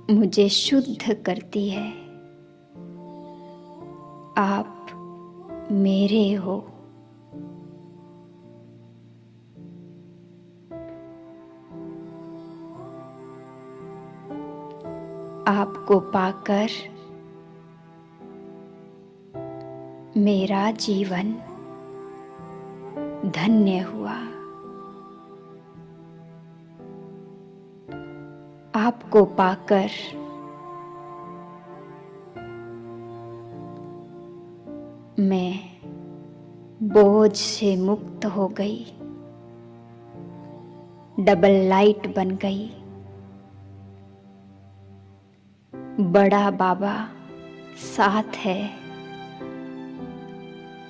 मुझे शुद्ध करती है। आप मेरे हो। आपको पाकर मेरा जीवन धन्य हुआ। आपको पाकर मैं बोझ से मुक्त हो गई, डबल लाइट बन गई। बड़ा बाबा साथ है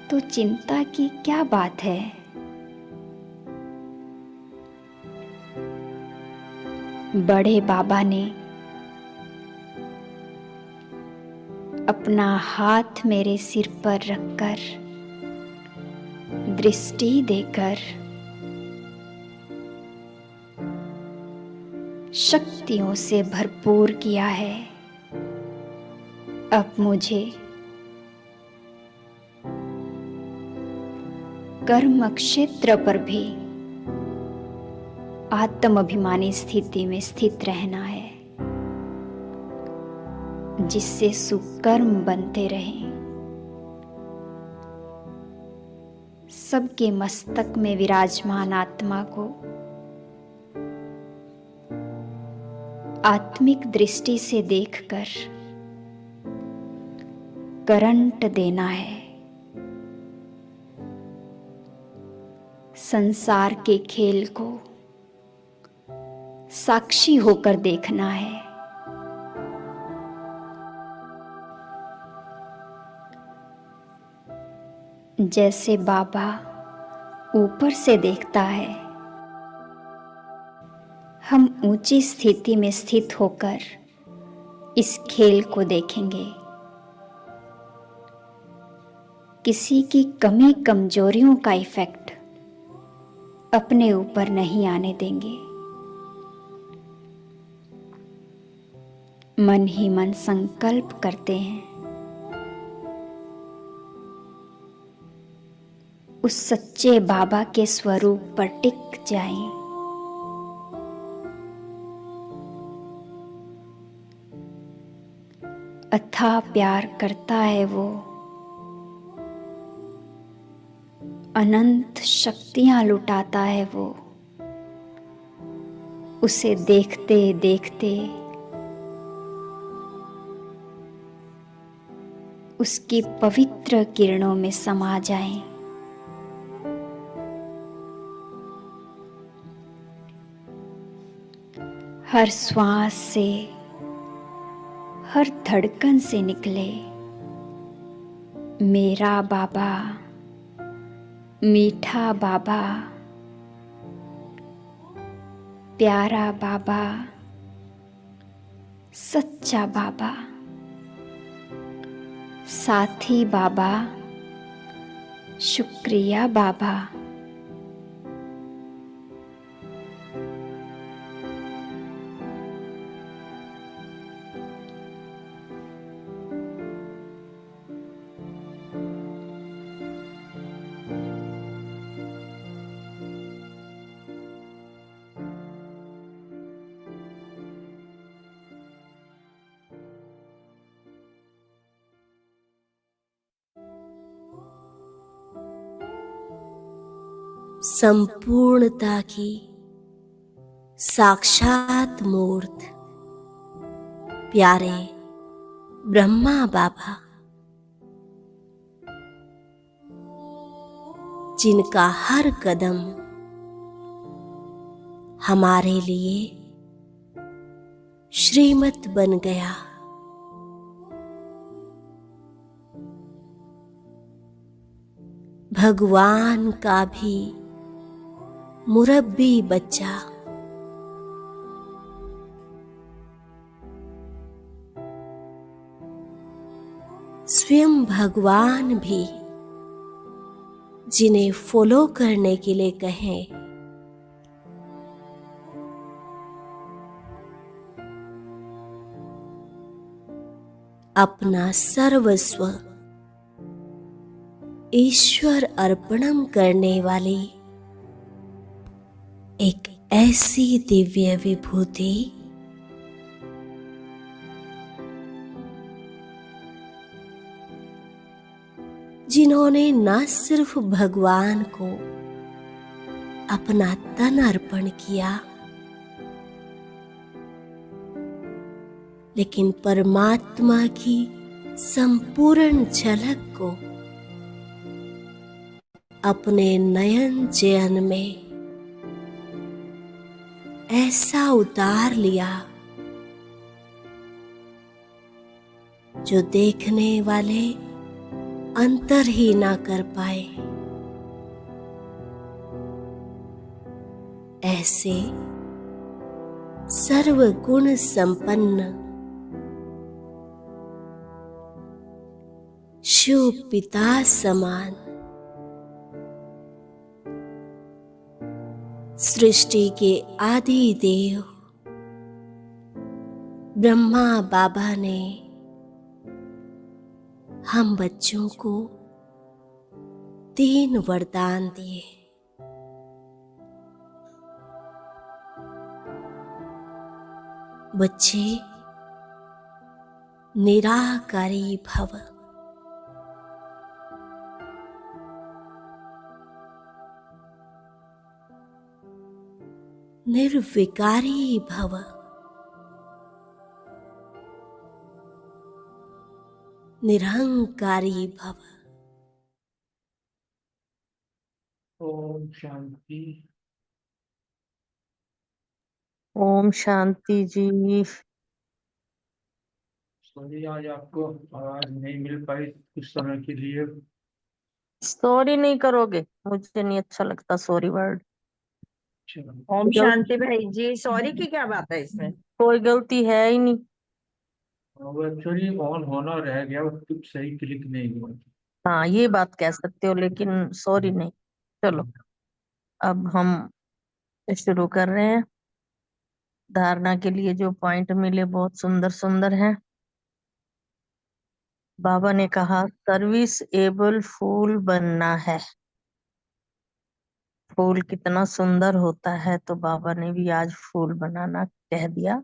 तो चिंता की क्या बात है। बड़े बाबा ने अपना हाथ मेरे सिर पर रखकर दृष्टि देकर शक्तियों से भरपूर किया है। अब मुझे कर्म क्षेत्र पर भी आत्माभिमानी स्थिति में स्थित रहना है, जिससे सुकर्म बनते रहें। सबके मस्तक में विराजमान आत्मा को आत्मिक दृष्टि से देखकर करंट देना है। संसार के खेल को साक्षी होकर देखना है। जैसे बाबा ऊपर से देखता है, हम ऊंची स्थिति में स्थित होकर इस खेल को देखेंगे। किसी की कमी कमजोरियों का इफेक्ट अपने ऊपर नहीं आने देंगे। मन ही मन संकल्प करते हैं, उस सच्चे बाबा के स्वरूप पर टिक जाएं। अथाह प्यार करता है वो, अनंत शक्तियां लुटाता है वो। उसे देखते देखते उसकी पवित्र किरणों में समा जाएं। हर श्वास से, हर धड़कन से निकले मेरा बाबा, मीठा बाबा, प्यारा बाबा, सच्चा बाबा, साथी बाबा, शुक्रिया बाबा। संपूर्णता की साक्षात मूर्त प्यारे ब्रह्मा बाबा, जिनका हर कदम हमारे लिए श्रीमत बन गया। भगवान का भी मुरब्बी बच्चा, स्वयं भगवान भी जिन्हें फॉलो करने के लिए कहें, अपना सर्वस्व ईश्वर अर्पणम करने वाली एक ऐसी दिव्य विभूति जिन्होंने न सिर्फ भगवान को अपना तन अर्पण किया, लेकिन परमात्मा की संपूर्ण झलक को अपने नयन चयन में ऐसा उतार लिया जो देखने वाले अंतर ही ना कर पाए। ऐसे सर्वगुण संपन्न शिव पिता समान सृष्टि के आदि देव ब्रह्मा बाबा ने हम बच्चों को 3 वरदान दिए। बच्चे, निराकारी भव, निर्विकारी भव, निरहंकारी भव। ओम शांति। ओम शांति जी। सॉरी आज आपको आवाज नहीं मिल पाई कुछ समय के लिए। सॉरी नहीं करोगे? मुझे नहीं अच्छा लगता सॉरी वर्ड। चलो, ओम शांति भाई जी, सॉरी की क्या बात है इसमें? कोई गलती है ही नहीं। अब एक्चुअली ऑन होना रह गया, वो कुछ सही क्लिक नहीं हुआ। हाँ, ये बात कह सकते हो, लेकिन सॉरी नहीं। चलो, अब हम शुरू कर रहे हैं। धारणा के लिए जो पॉइंट मिले बहुत सुंदर सुंदर हैं। बाबा ने कहा सर्विस एबल फूल बनना है। फूल कितना सुंदर होता है, तो बाबा ने भी आज फूल बनाना कह दिया।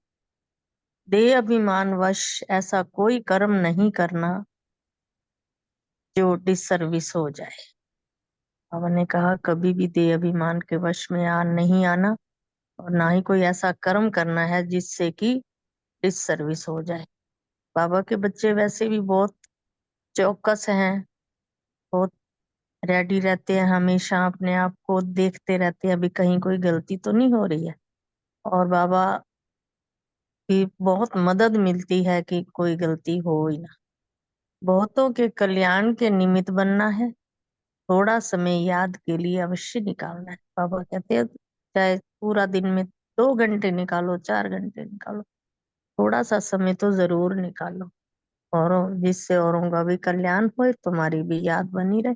देह अभिमान वश ऐसा कोई कर्म नहीं करना जो डिसर्विस हो जाए। बाबा ने कहा कभी भी देह अभिमान के वश में नहीं आना, और ना ही कोई ऐसा कर्म करना है जिससे कि डिसर्विस हो जाए। बाबा के बच्चे वैसे भी बहुत चौकस हैं, बहुत रेडी रहते हैं, हमेशा अपने आप को देखते रहते हैं अभी कहीं कोई गलती तो नहीं हो रही है। और बाबा की बहुत मदद मिलती है कि कोई गलती हो ही ना। बहुतों के कल्याण के निमित्त बनना है, थोड़ा समय याद के लिए अवश्य निकालना है। बाबा कहते हैं चाहे पूरा दिन में 2 घंटे निकालो, 4 घंटे निकालो, थोड़ा सा समय तो जरूर निकालो, और जिससे औरों का भी कल्याण होए, तुम्हारी भी याद बनी रहे।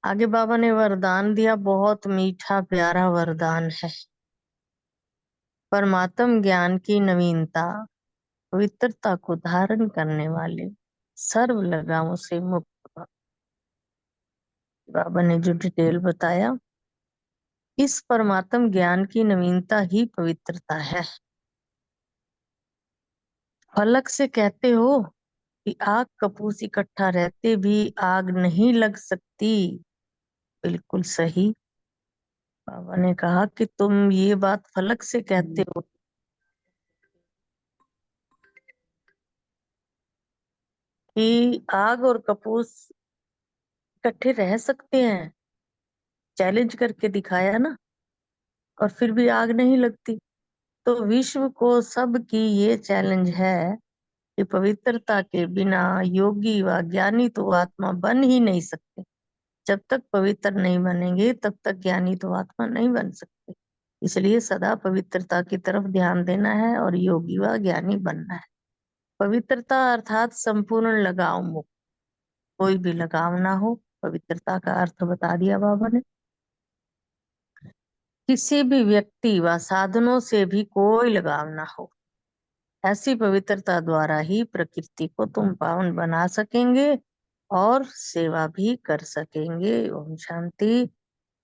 आगे बाबा ने वरदान दिया, बहुत मीठा प्यारा वरदान है। परमात्म ज्ञान की नवीनता, पवित्रता को धारण करने वाले सर्व लगावों से मुक्त भव। बाबा ने जो डिटेल बताया, इस परमात्म ज्ञान की नवीनता ही पवित्रता है। फलक से कहते हो कि आग कपूस इकट्ठा रहते भी आग नहीं लग सकती। बिल्कुल सही। बाबा ने कहा कि तुम ये बात फलक से कहते हो कि आग और कपूस इकट्ठे रह सकते हैं। चैलेंज करके दिखाया ना, और फिर भी आग नहीं लगती। तो विश्व को सब की ये चैलेंज है कि पवित्रता के बिना योगी व ज्ञानी तो आत्मा बन ही नहीं सकते। जब तक पवित्र नहीं बनेंगे तब तक ज्ञानी तो आत्मा नहीं बन सकते। इसलिए सदा पवित्रता की तरफ ध्यान देना है और योगी व ज्ञानी बनना है। पवित्रता अर्थात संपूर्ण लगाव मुक्त, कोई भी लगाव ना हो। पवित्रता का अर्थ बता दिया बाबा ने। किसी भी व्यक्ति व साधनों से भी कोई लगाव ना हो, ऐसी पवित्रता द्वारा ही प्रकृति को तुम पावन बना सकेंगे और सेवा भी कर सकेंगे। ओम शांति।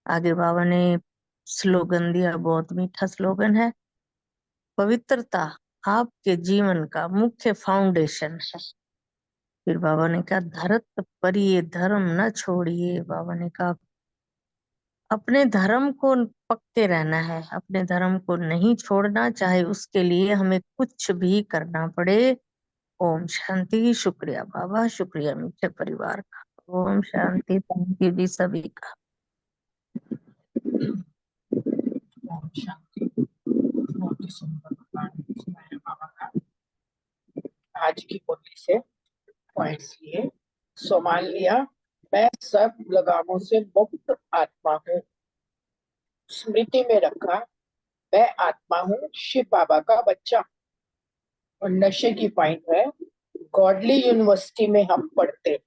आगे बाबा ने स्लोगन दिया, बहुत मीठा स्लोगन है। पवित्रता आपके जीवन का मुख्य फाउंडेशन है। फिर बाबा ने कहा धरत पर ये धर्म न छोड़िए। बाबा ने कहा अपने धर्म को पक्के रहना है, अपने धर्म को नहीं छोड़ना, चाहे उसके लिए हमें कुछ भी करना पड़े। ओम शांति। शुक्रिया बाबा, शुक्रिया मीठे परिवार का। ओम शांति। थैंक यू जी सभी का। ओम शांति। बहुत ही सुंदर कहानी सुनाया बाबा का। आज की मुरली से पॉइंट्स लिए। सो मान लिया मैं सब लगामों से मुक्त आत्मा हूँ। स्मृति में रखा मैं आत्मा हूँ, शिव बाबा का बच्चा। और नशे की पॉइंट है गॉडली यूनिवर्सिटी में हम पढ़ते।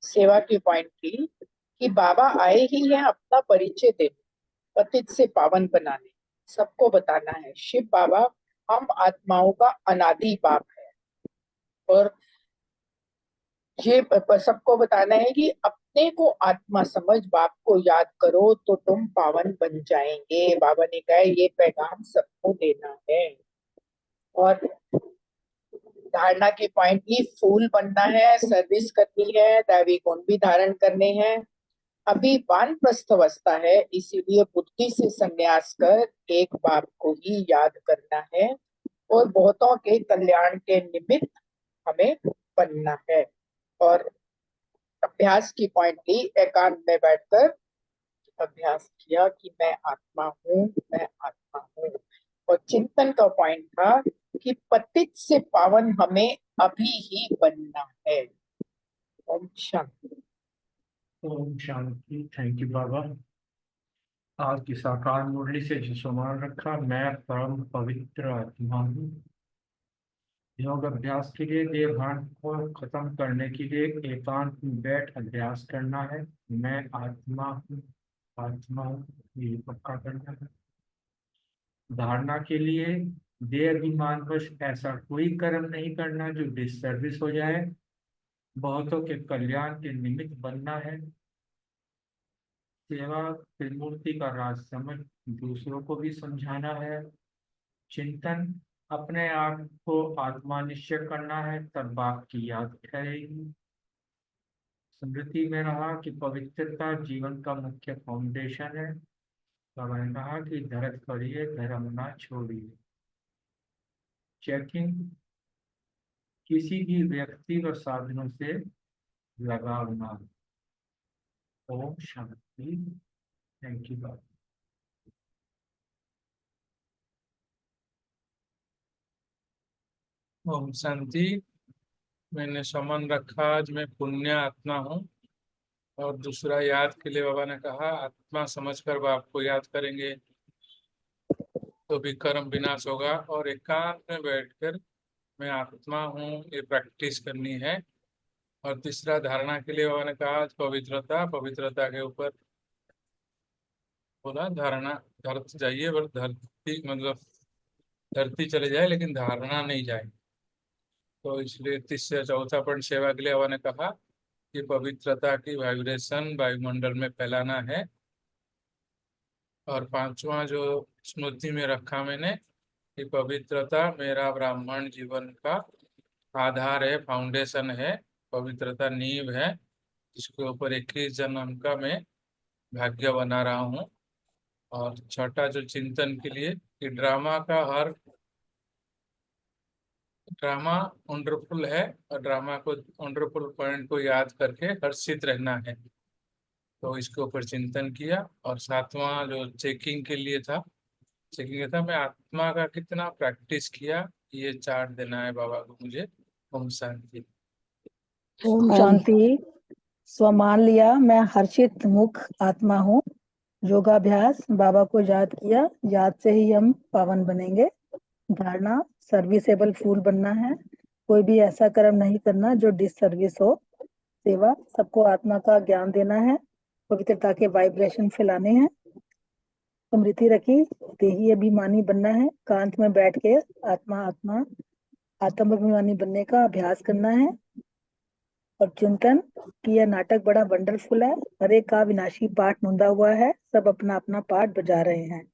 सेवा की पॉइंट थी कि बाबा आए ही हैं अपना परिचय देने, पतित से पावन बनाने, सबको बताना है शिव बाबा हम आत्माओं का अनादि बाप है। और ये सबको बताना है कि अपने को आत्मा समझ बाप को याद करो तो तुम पावन बन जाएंगे। बाबा ने कहा ये पैगाम सबको देना है। और धारणा की पॉइंट की फूल बनना है, सर्विस करनी है, दैवी गुण भी धारण करने हैं। अभी वानप्रस्थ अवस्था है, इसीलिए बुद्धि से संन्यास कर एक बाप को ही याद करना है और बहुतों के कल्याण के निमित्त हमें बनना है। और अभ्यास की पॉइंट ली, एकांत में बैठकर अभ्यास किया कि मैं आत्मा हूँ, मैं आत्मा हूँ। और चिंतन का पॉइंट था कि पतित से पावन हमें अभी ही बनना है। ओम शांति। ओम शांति। थैंक यू बाबा। आज की साकार मुरली से जो सम्मान रखा, मैं परम पवित्र आत्मा हूँ। योग अभ्यास के लिए देह भान को खत्म करने के लिए एकांत में बैठ अभ्यास करना है। मैं आत्मा हूँ, आत्मा हूँ, ये पक्का करना है। धारणा के लिए देह अभिमानवश ऐसा कोई कर्म नहीं करना जो डिसर्विस हो जाए। बहुतों के कल्याण के निमित्त बनना है। सेवा त्रिमूर्ति का राज समझ दूसरों को भी समझाना है। चिंतन अपने आप को आत्मा निश्चय करना है, तब बाप की याद ठहरेगी। स्मृति में रहा कि पवित्रता जीवन का मुख्य फाउंडेशन है। बाबा ने कहा कि धरत करिए, धर्म ना छोड़िए। चेकिंग किसी भी व्यक्ति व साधनों से लगाव ना। ओम शांति। थैंक यू बाबा। ओम शांति। मैंने समन रखा आज मैं पुण्य आत्मा हूँ। और दूसरा याद के लिए बाबा ने कहा आत्मा समझकर बाप को याद करेंगे तो भी कर्म विनाश होगा। और एकांत में बैठकर मैं आत्मा हूँ ये प्रैक्टिस करनी है। और तीसरा धारणा के लिए बाबा ने कहा पवित्रता, पवित्रता के ऊपर बोला धारणा। धरती जाइए पर धरती मतलब धरती चले जाए लेकिन धारणा नहीं जाए। तो इसलिए तीसरा चौथा पॉइंट सेवा के लिए बाबा ने कहा कि पवित्रता की वाइब्रेशन वायुमंडल में फैलाना है। और पांचवा जो स्मृति में रखा मैंने कि पवित्रता मेरा ब्राह्मण जीवन का आधार है, फाउंडेशन है। पवित्रता नींव है जिसके ऊपर 21 जन्म का मैं भाग्य बना रहा हूँ। और छठा जो चिंतन के लिए कि ड्रामा वंडरफुल है और ड्रामा को वंडरफुल पॉइंट को याद करके हर्षित रहना है। तो इसके ऊपर चिंतन किया। और सातवां जो चेकिंग के लिए था, चेकिंग था मैं आत्मा का कितना प्रैक्टिस किया, ये चार्ट देना है बाबा को मुझे। ओम शांति। ओम ओम शांति। स्वमान लिया मैं हर्षित मुख आत्मा हूँ। योगाभ्यास बाबा को याद किया, याद से ही हम पावन बनेंगे। धारणा सर्विसेबल फूल बनना है, कोई भी ऐसा कर्म नहीं करना जो डिसर्विस हो। सेवा सबको आत्मा का ज्ञान देना है, पवित्रता के वाइब्रेशन फैलाने हैं। स्मृति रखी देही अभिमानी बनना है, कांत में बैठ के आत्मा आत्मा आत्माभिमानी बनने का अभ्यास करना है और चिंतन कि यह नाटक बड़ा वंडरफुल है, हर एक का विनाशी पार्ट नोंदा हुआ है, सब अपना अपना पार्ट बजा रहे हैं।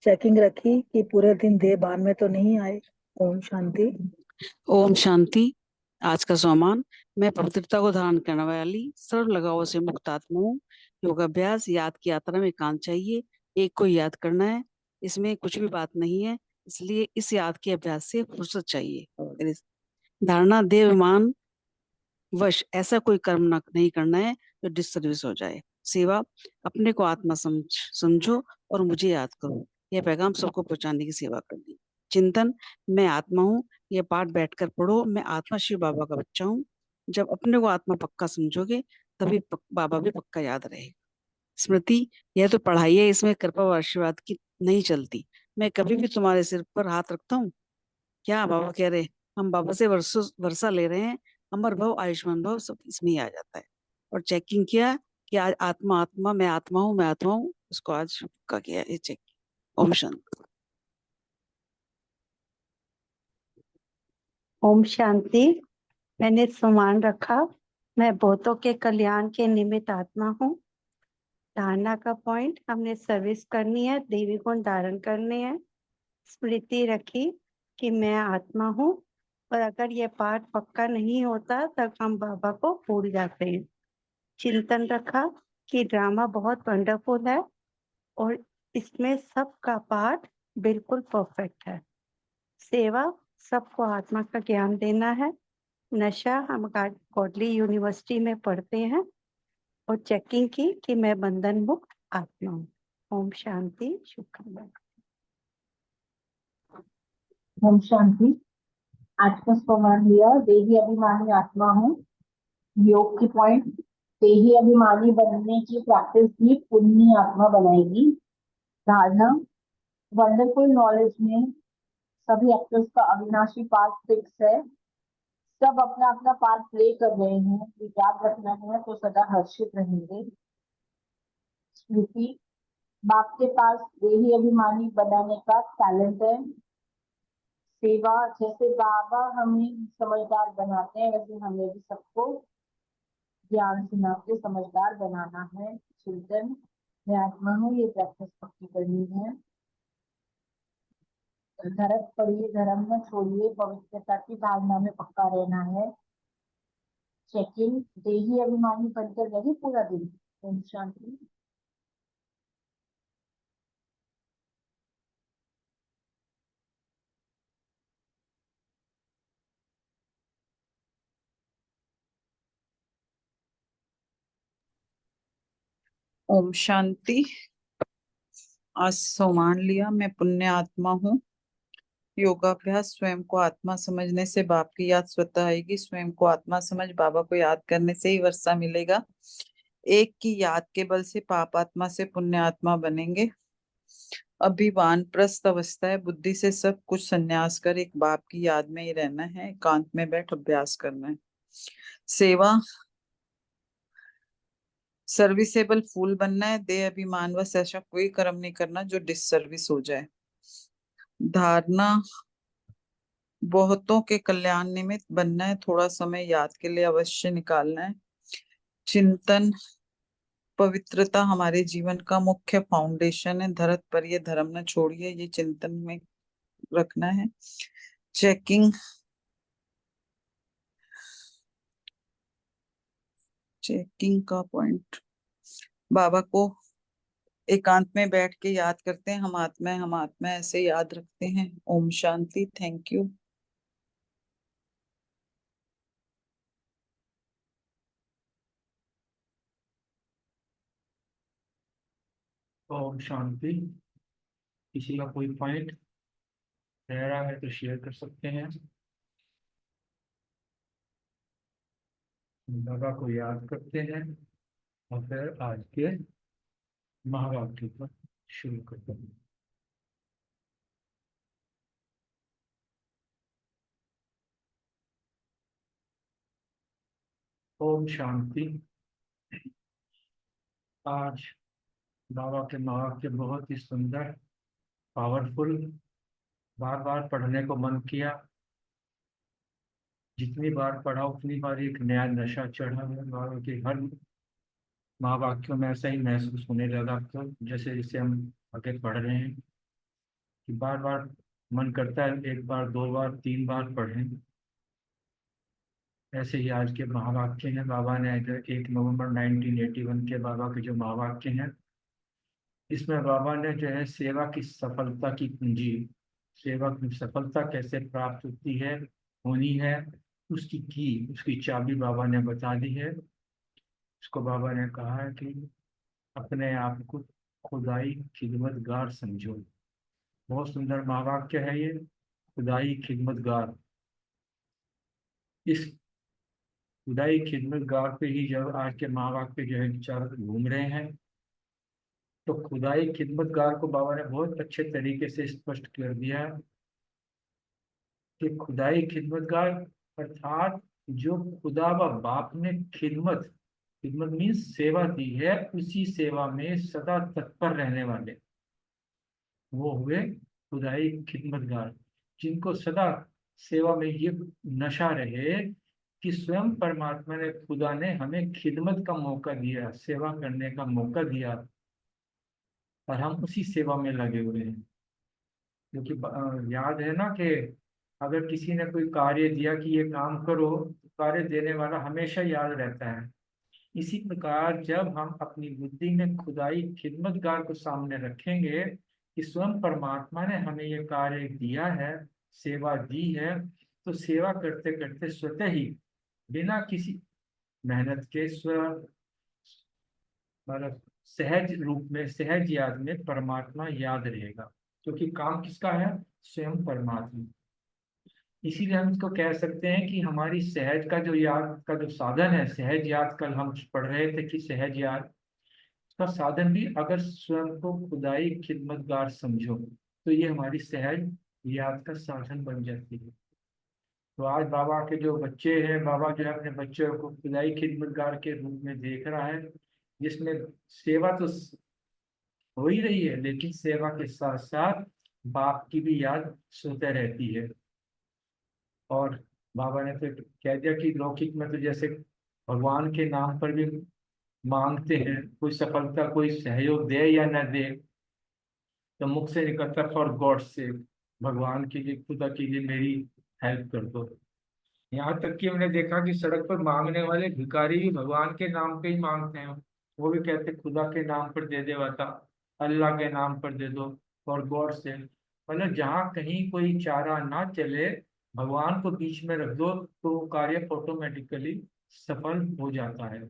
चेकिंग रखी कि पूरे दिन देह भान में तो नहीं आए। ओम शांति। ओम शांति। आज का सोमान, मैं पवित्रता को धारण करने वाली सर्व लगावों से मुक्त आत्मा हूँ। योगाभ्यास याद की यात्रा में एकांत चाहिए, एक को याद करना है, इसमें कुछ भी बात नहीं है, इसलिए इस याद के अभ्यास से फुर्सत चाहिए। धारणा देह अभिमान वश ऐसा कोई कर्म नहीं करना है जो डिससर्विस हो जाए। सेवा, अपने को आत्मा समझो और मुझे याद करो, यह पैगाम सबको पहुंचाने की सेवा करनी। चिंतन, मैं आत्मा हूँ, यह पाठ बैठकर पढ़ो, मैं आत्मा शिव बाबा का बच्चा हूँ। जब अपने को आत्मा पक्का समझोगे तभी बाबा भी पक्का याद रहेगा। स्मृति, यह तो पढ़ाई है, इसमें कृपा और आशीर्वाद की नहीं चलती। मैं कभी भी तुम्हारे सिर पर हाथ रखता हूँ क्या? बाबा कह रहे हम बाबा से वर्षा ले रहे हैं, अमर भव आयुष्मान भव सब इसमें ही आ जाता है। और चेकिंग किया कि आज आत्मा आत्मा मैं आत्मा हूँ, मैं आत्मा हूँ, उसको आज का किया ये चेक। ओम शांति। ओम शांति। मैंने सम्मान रखा, मैं बहुतों के कल्याण के निमित्त आत्मा हूँ। धारणा का पॉइंट, हमने सर्विस करनी है, देवी गुण धारण करने हैं। स्मृति रखी कि मैं आत्मा हूँ, और अगर ये पाठ पक्का नहीं होता तब हम बाबा को भूल जाते हैं। चिंतन रखा कि ड्रामा बहुत वंडरफुल है और इसमें सबका पाठ बिल्कुल परफेक्ट है। सेवा, सबको आत्मा का ज्ञान देना है। नशा, हम गॉडली यूनिवर्सिटी में पढ़ते हैं। और चेकिंग की कि मैं बंधन मुक्त आत्मा हूँ। ओम शांति। शुक्र। ओम शांति। आज का सोमवार लिया, देही अभिमानी आत्मा हूँ। योग की पॉइंट, देही अभिमानी बनने की प्रैक्टिस भी पुण्य आत्मा बनाएगी। धारणा, वंडरफुल नॉलेज में सभी एक्टर्स का अविनाशी पार्ट फिक्स है, सब अपना अपना पार्ट प्ले कर रहे हैं, ये याद रखना है तो सदा हर्षित रहेंगे। स्मृति, बाप के पास देही अभिमानी बनाने का टैलेंट है। सेवा, जैसे बाबा हमें समझदार बनाते हैं वैसे हमें भी सबको ज्ञान सुना के समझदार बनाना है। चिंतन, मैं आत्मा हूँ, ये प्रैक्टिस पक्की करनी है। धरत पढ़िए, धर्म न छोड़िए, पवित्रता की धारणा में पक्का रहना है। चेकिंग, देही अभिमानी बनकर रहे पूरा दिन। ओम शांति। ओम शांति। आज सम्मान लिया, मैं पुण्य आत्मा हूँ। योगाभ्यास, स्वयं को आत्मा समझने से बाप की याद स्वतः आएगी। स्वयं को आत्मा समझ बाबा को याद करने से ही वर्षा मिलेगा। एक की याद के बल से पाप आत्मा से पुण्य आत्मा बनेंगे। अभी वानप्रस्थ अवस्था है, बुद्धि से सब कुछ संन्यास कर एक बाप की याद में ही रहना है, एकांत में बैठ अभ्यास करना है। सेवा, सर्विसेबल फूल बनना है, देह अभिमान व ऐसा कोई कर्म नहीं करना जो डिससर्विस हो जाए। धारणा, बहुतों के कल्याण निमित्त बनना है, थोड़ा समय याद के लिए अवश्य निकालना है। चिंतन, पवित्रता हमारे जीवन का मुख्य फाउंडेशन है, धरत पर ये धर्म न छोड़िए, ये चिंतन में रखना है। चेकिंग, चेकिंग का पॉइंट, बाबा को एकांत में बैठ के याद करते हैं, हम आत्मा है, हम आत्मा है, ऐसे याद रखते हैं। ओम शांति। Thank you. ओम शांति। किसी का कोई पॉइंट रह रहा है तो शेयर कर सकते हैं। बाबा को याद करते हैं और फिर आज के महावाक्य पर शुरू करते हैं। ओम शांति। आज बाबा के महावाक्य बहुत ही सुंदर, पावरफुल, बार बार पढ़ने को मन किया। जितनी बार पढ़ा उतनी बार एक नया नशा चढ़ा है बाबा के हर महावाक्यों में ऐसा ही महसूस होने लगा। तो जैसे जैसे हम आगे पढ़ रहे हैं कि बार बार मन करता है एक बार, दो बार, तीन बार पढ़ें। ऐसे ही आज के महावाक्य हैं, बाबा ने जो 1 नवंबर 1981 के बाबा के जो महावाक्य हैं, इसमें बाबा ने जो है सेवा की सफलता की कुंजी, सेवा की सफलता कैसे प्राप्त होती है, होनी है, उसकी चाबी बाबा ने बता दी है। उसको बाबा ने कहा है कि अपने आप को खुदाई खिदमतगार समझो। बहुत सुंदर महावाक्य है ये, खुदाई खिदमतगार। इस खुदाई खिदमतगार पे ही जब आज के महावाक्य जो है विचार घूम रहे हैं, तो खुदाई खिदमतगार को बाबा ने बहुत अच्छे तरीके से स्पष्ट कर दिया कि खुदाई खिदमतगार अर्थात जो खुदा व बाप ने खिदमत, खिदमत मीन्स सेवा दी है, उसी सेवा में सदा तत्पर रहने वाले वो हुए खुदाई खिदमतगार, जिनको सदा सेवा में ये नशा रहे कि स्वयं परमात्मा ने, खुदा ने हमें खिदमत का मौका दिया, सेवा करने का मौका दिया, और हम उसी सेवा में लगे हुए हैं। क्योंकि याद है ना कि अगर किसी ने कोई कार्य दिया कि ये काम करो, तो कार्य देने वाला हमेशा याद रहता है। इसी प्रकार जब हम अपनी बुद्धि में खुदाई खिदमतगार को सामने रखेंगे कि स्वयं परमात्मा ने हमें ये कार्य दिया है, सेवा दी है, तो सेवा करते करते स्वतः ही बिना किसी मेहनत के मतलब सहज रूप में, सहज याद में परमात्मा याद रहेगा, क्योंकि काम किसका है? स्वयं परमात्मा। इसीलिए हम इसको कह सकते हैं कि हमारी सहज का जो याद का जो साधन है, सहज याद, कल हम पढ़ रहे थे कि सहज याद का साधन भी अगर स्वयं को खुदाई खिदमतगार समझो तो ये हमारी सहज याद का साधन बन जाती है। तो आज बाबा के जो बच्चे हैं, बाबा जो है अपने बच्चों को खुदाई खिदमतगार के रूप में देख रहा है, जिसमें सेवा तो हो ही रही है, लेकिन सेवा के साथ साथ बाप की भी याद सोते रहती है। और बाबा ने तो कह दिया कि लौकिक में तो जैसे भगवान के नाम पर भी मांगते हैं, कोई सफलता, कोई सहयोग दे या न दे, तो मुख से निकलता फॉर गॉड से, भगवान के लिए, खुदा के लिए मेरी हेल्प कर दो। यहाँ तक कि हमने देखा कि सड़क पर मांगने वाले भिखारी भी भगवान के नाम पे ही मांगते हैं। वो भी कहते खुदा के नाम पर दे दे बता, अल्लाह के नाम पर दे दो, फॉर गॉड से। मतलब जहाँ कहीं कोई चारा ना चले, भगवान को बीच में रख दो तो वो कार्य ऑटोमेटिकली सफल हो जाता है।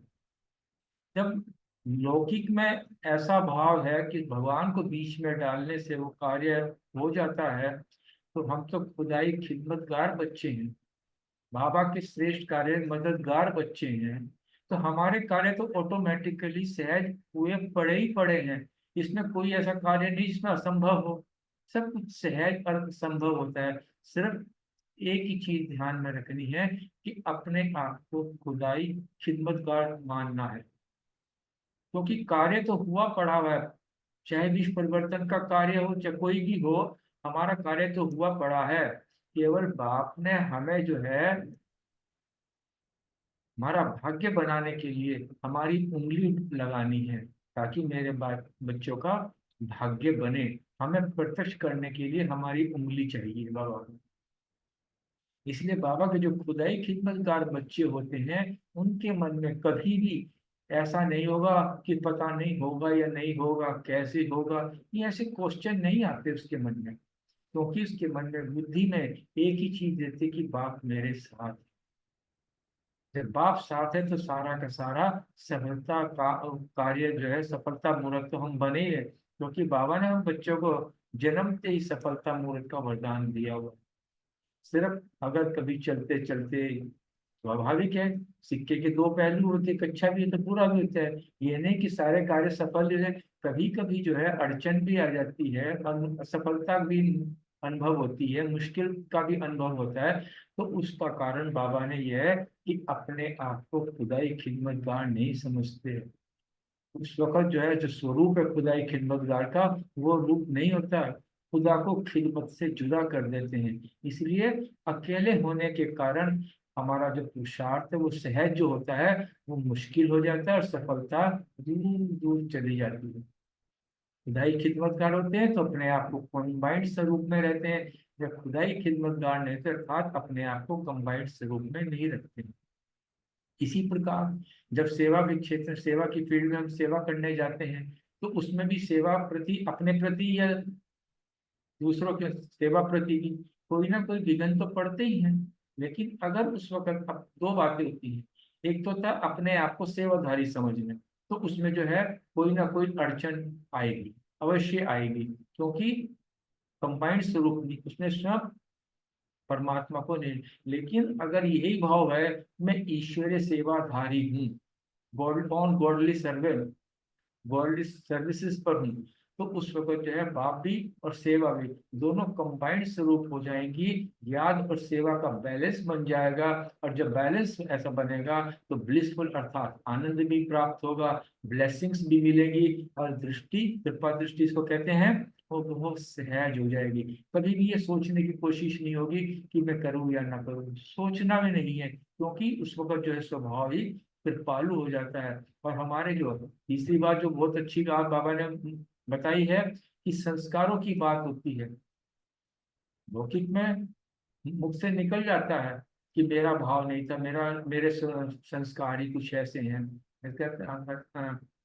जब लौकिक में ऐसा भाव है कि भगवान को बीच में डालने से वो कार्य हो जाता है, तो हम तो खुदाई खिदमतगार बच्चे हैं, बाबा के श्रेष्ठ कार्य मददगार बच्चे हैं, तो हमारे कार्य तो ऑटोमेटिकली सहज हुए पड़े ही पड़े हैं। इसमें कोई ऐसा कार्य नहीं जिसमें असंभव हो, सब कुछ सहज और संभव होता है। सिर्फ एक ही चीज ध्यान में रखनी है कि अपने आप को खुदाई खिदमतगार मानना है, क्योंकि कार्य तो हुआ पड़ा हुआ है, चाहे विश्व परिवर्तन का कार्य हो चाहे कोई भी हो, हमारा कार्य तो हुआ पड़ा है। केवल बाप ने हमें जो है हमारा भाग्य बनाने के लिए हमारी उंगली लगानी है, ताकि मेरे बच्चों का भाग्य बने। हमें प्रत्यक्ष करने के लिए हमारी उंगली चाहिए बाबा को। इसलिए बाबा के जो खुदाई खिदमतगार बच्चे होते हैं, उनके मन में कभी भी ऐसा नहीं होगा कि पता नहीं होगा या नहीं होगा, कैसे होगा, ये ऐसे क्वेश्चन नहीं आते उसके मन में, क्योंकि उसके मन में, बुद्धि में एक ही चीज रहती कि बाप मेरे साथ है। जब बाप साथ है तो सारा का सारा सफलता का कार्य जो है, सफलता मूर्त तो हम बने ही है, क्योंकि बाबा ने हम बच्चों को जन्मते ही सफलता मूर्त का वरदान दिया हुआ। सिर्फ अगर कभी चलते चलते, स्वाभाविक है, सिक्के के दो पहलू होते, एक अच्छा भी है तो बुरा भी होता है। ये नहीं कि सारे कार्य सफल हो जाए, कभी कभी जो है अड़चन भी आ जाती है, असफलता भी अनुभव होती है, मुश्किल का भी अनुभव होता है। तो उसका कारण बाबा ने यह है कि अपने आप को खुदाई खिदमतगार नहीं समझते। उस वक्त जो है, जो स्वरूप है खुदाई खिदमतगार का, वो रूप नहीं होता, खुदा को खिदमत से जुदा कर देते हैं। इसलिए अकेले होने के कारण हमारा जो पुरुषार्थ है वो सहज जो होता है वो मुश्किल हो जाता है और सफलता दूर दूर चली जाती है। खुदाई खिदमतगार होते हैं तो अपने आप को कंबाइंड स्वरूप में रहते हैं, जब खुदाई खिदमतगार नहीं तो अर्थात अपने आप को कंबाइंड स्वरूप में नहीं रखते। इसी प्रकार जब सेवा के क्षेत्र, सेवा की फील्ड में हम सेवा करने जाते हैं तो उसमें भी सेवा प्रति, अपने प्रति या दूसरों के सेवा प्रति भी कोई ना कोई विघ्न तो पड़ते ही हैं। लेकिन अगर उस वक्त अब दो बातें होती हैं, एक तो था अपने आप को सेवाधारी समझना, तो उसमें जो है कोई ना कोई अड़चन आएगी, अवश्य आएगी, क्योंकि कंबाइंड स्वरूप नहीं, उसने स्वयं परमात्मा को नहीं। लेकिन अगर यही भाव है मैं ईश्वरीय सेवाधारी हूँ, God on godly servant, world services पर हूँ, तो उस वक्त जो है बाप भी और सेवा भी दोनों कंबाइंड स्वरूप हो जाएंगी, याद और सेवा का बैलेंस बन जाएगा। और जब बैलेंस ऐसा बनेगा तो ब्लिसफुल अर्थात आनंद भी प्राप्त होगा, ब्लेसिंग्स भी मिलेगी, और दृष्टि, कृपा दृष्टि इसको कहते हैं, वो बहुत सहज हो जाएगी। कभी भी ये सोचने की कोशिश नहीं होगी कि मैं करूँ या ना करूँ, सोचना भी नहीं है, क्योंकि उस वक्त जो है स्वभाव ही कृपालु हो जाता है। और हमारे जो तीसरी बात जो बहुत अच्छी बात बाबा ने बताई है कि संस्कारों की बात होती है। लौकिक में मुख से निकल जाता है कि मेरा भाव नहीं था, मेरे संस्कार ही कुछ ऐसे हैं।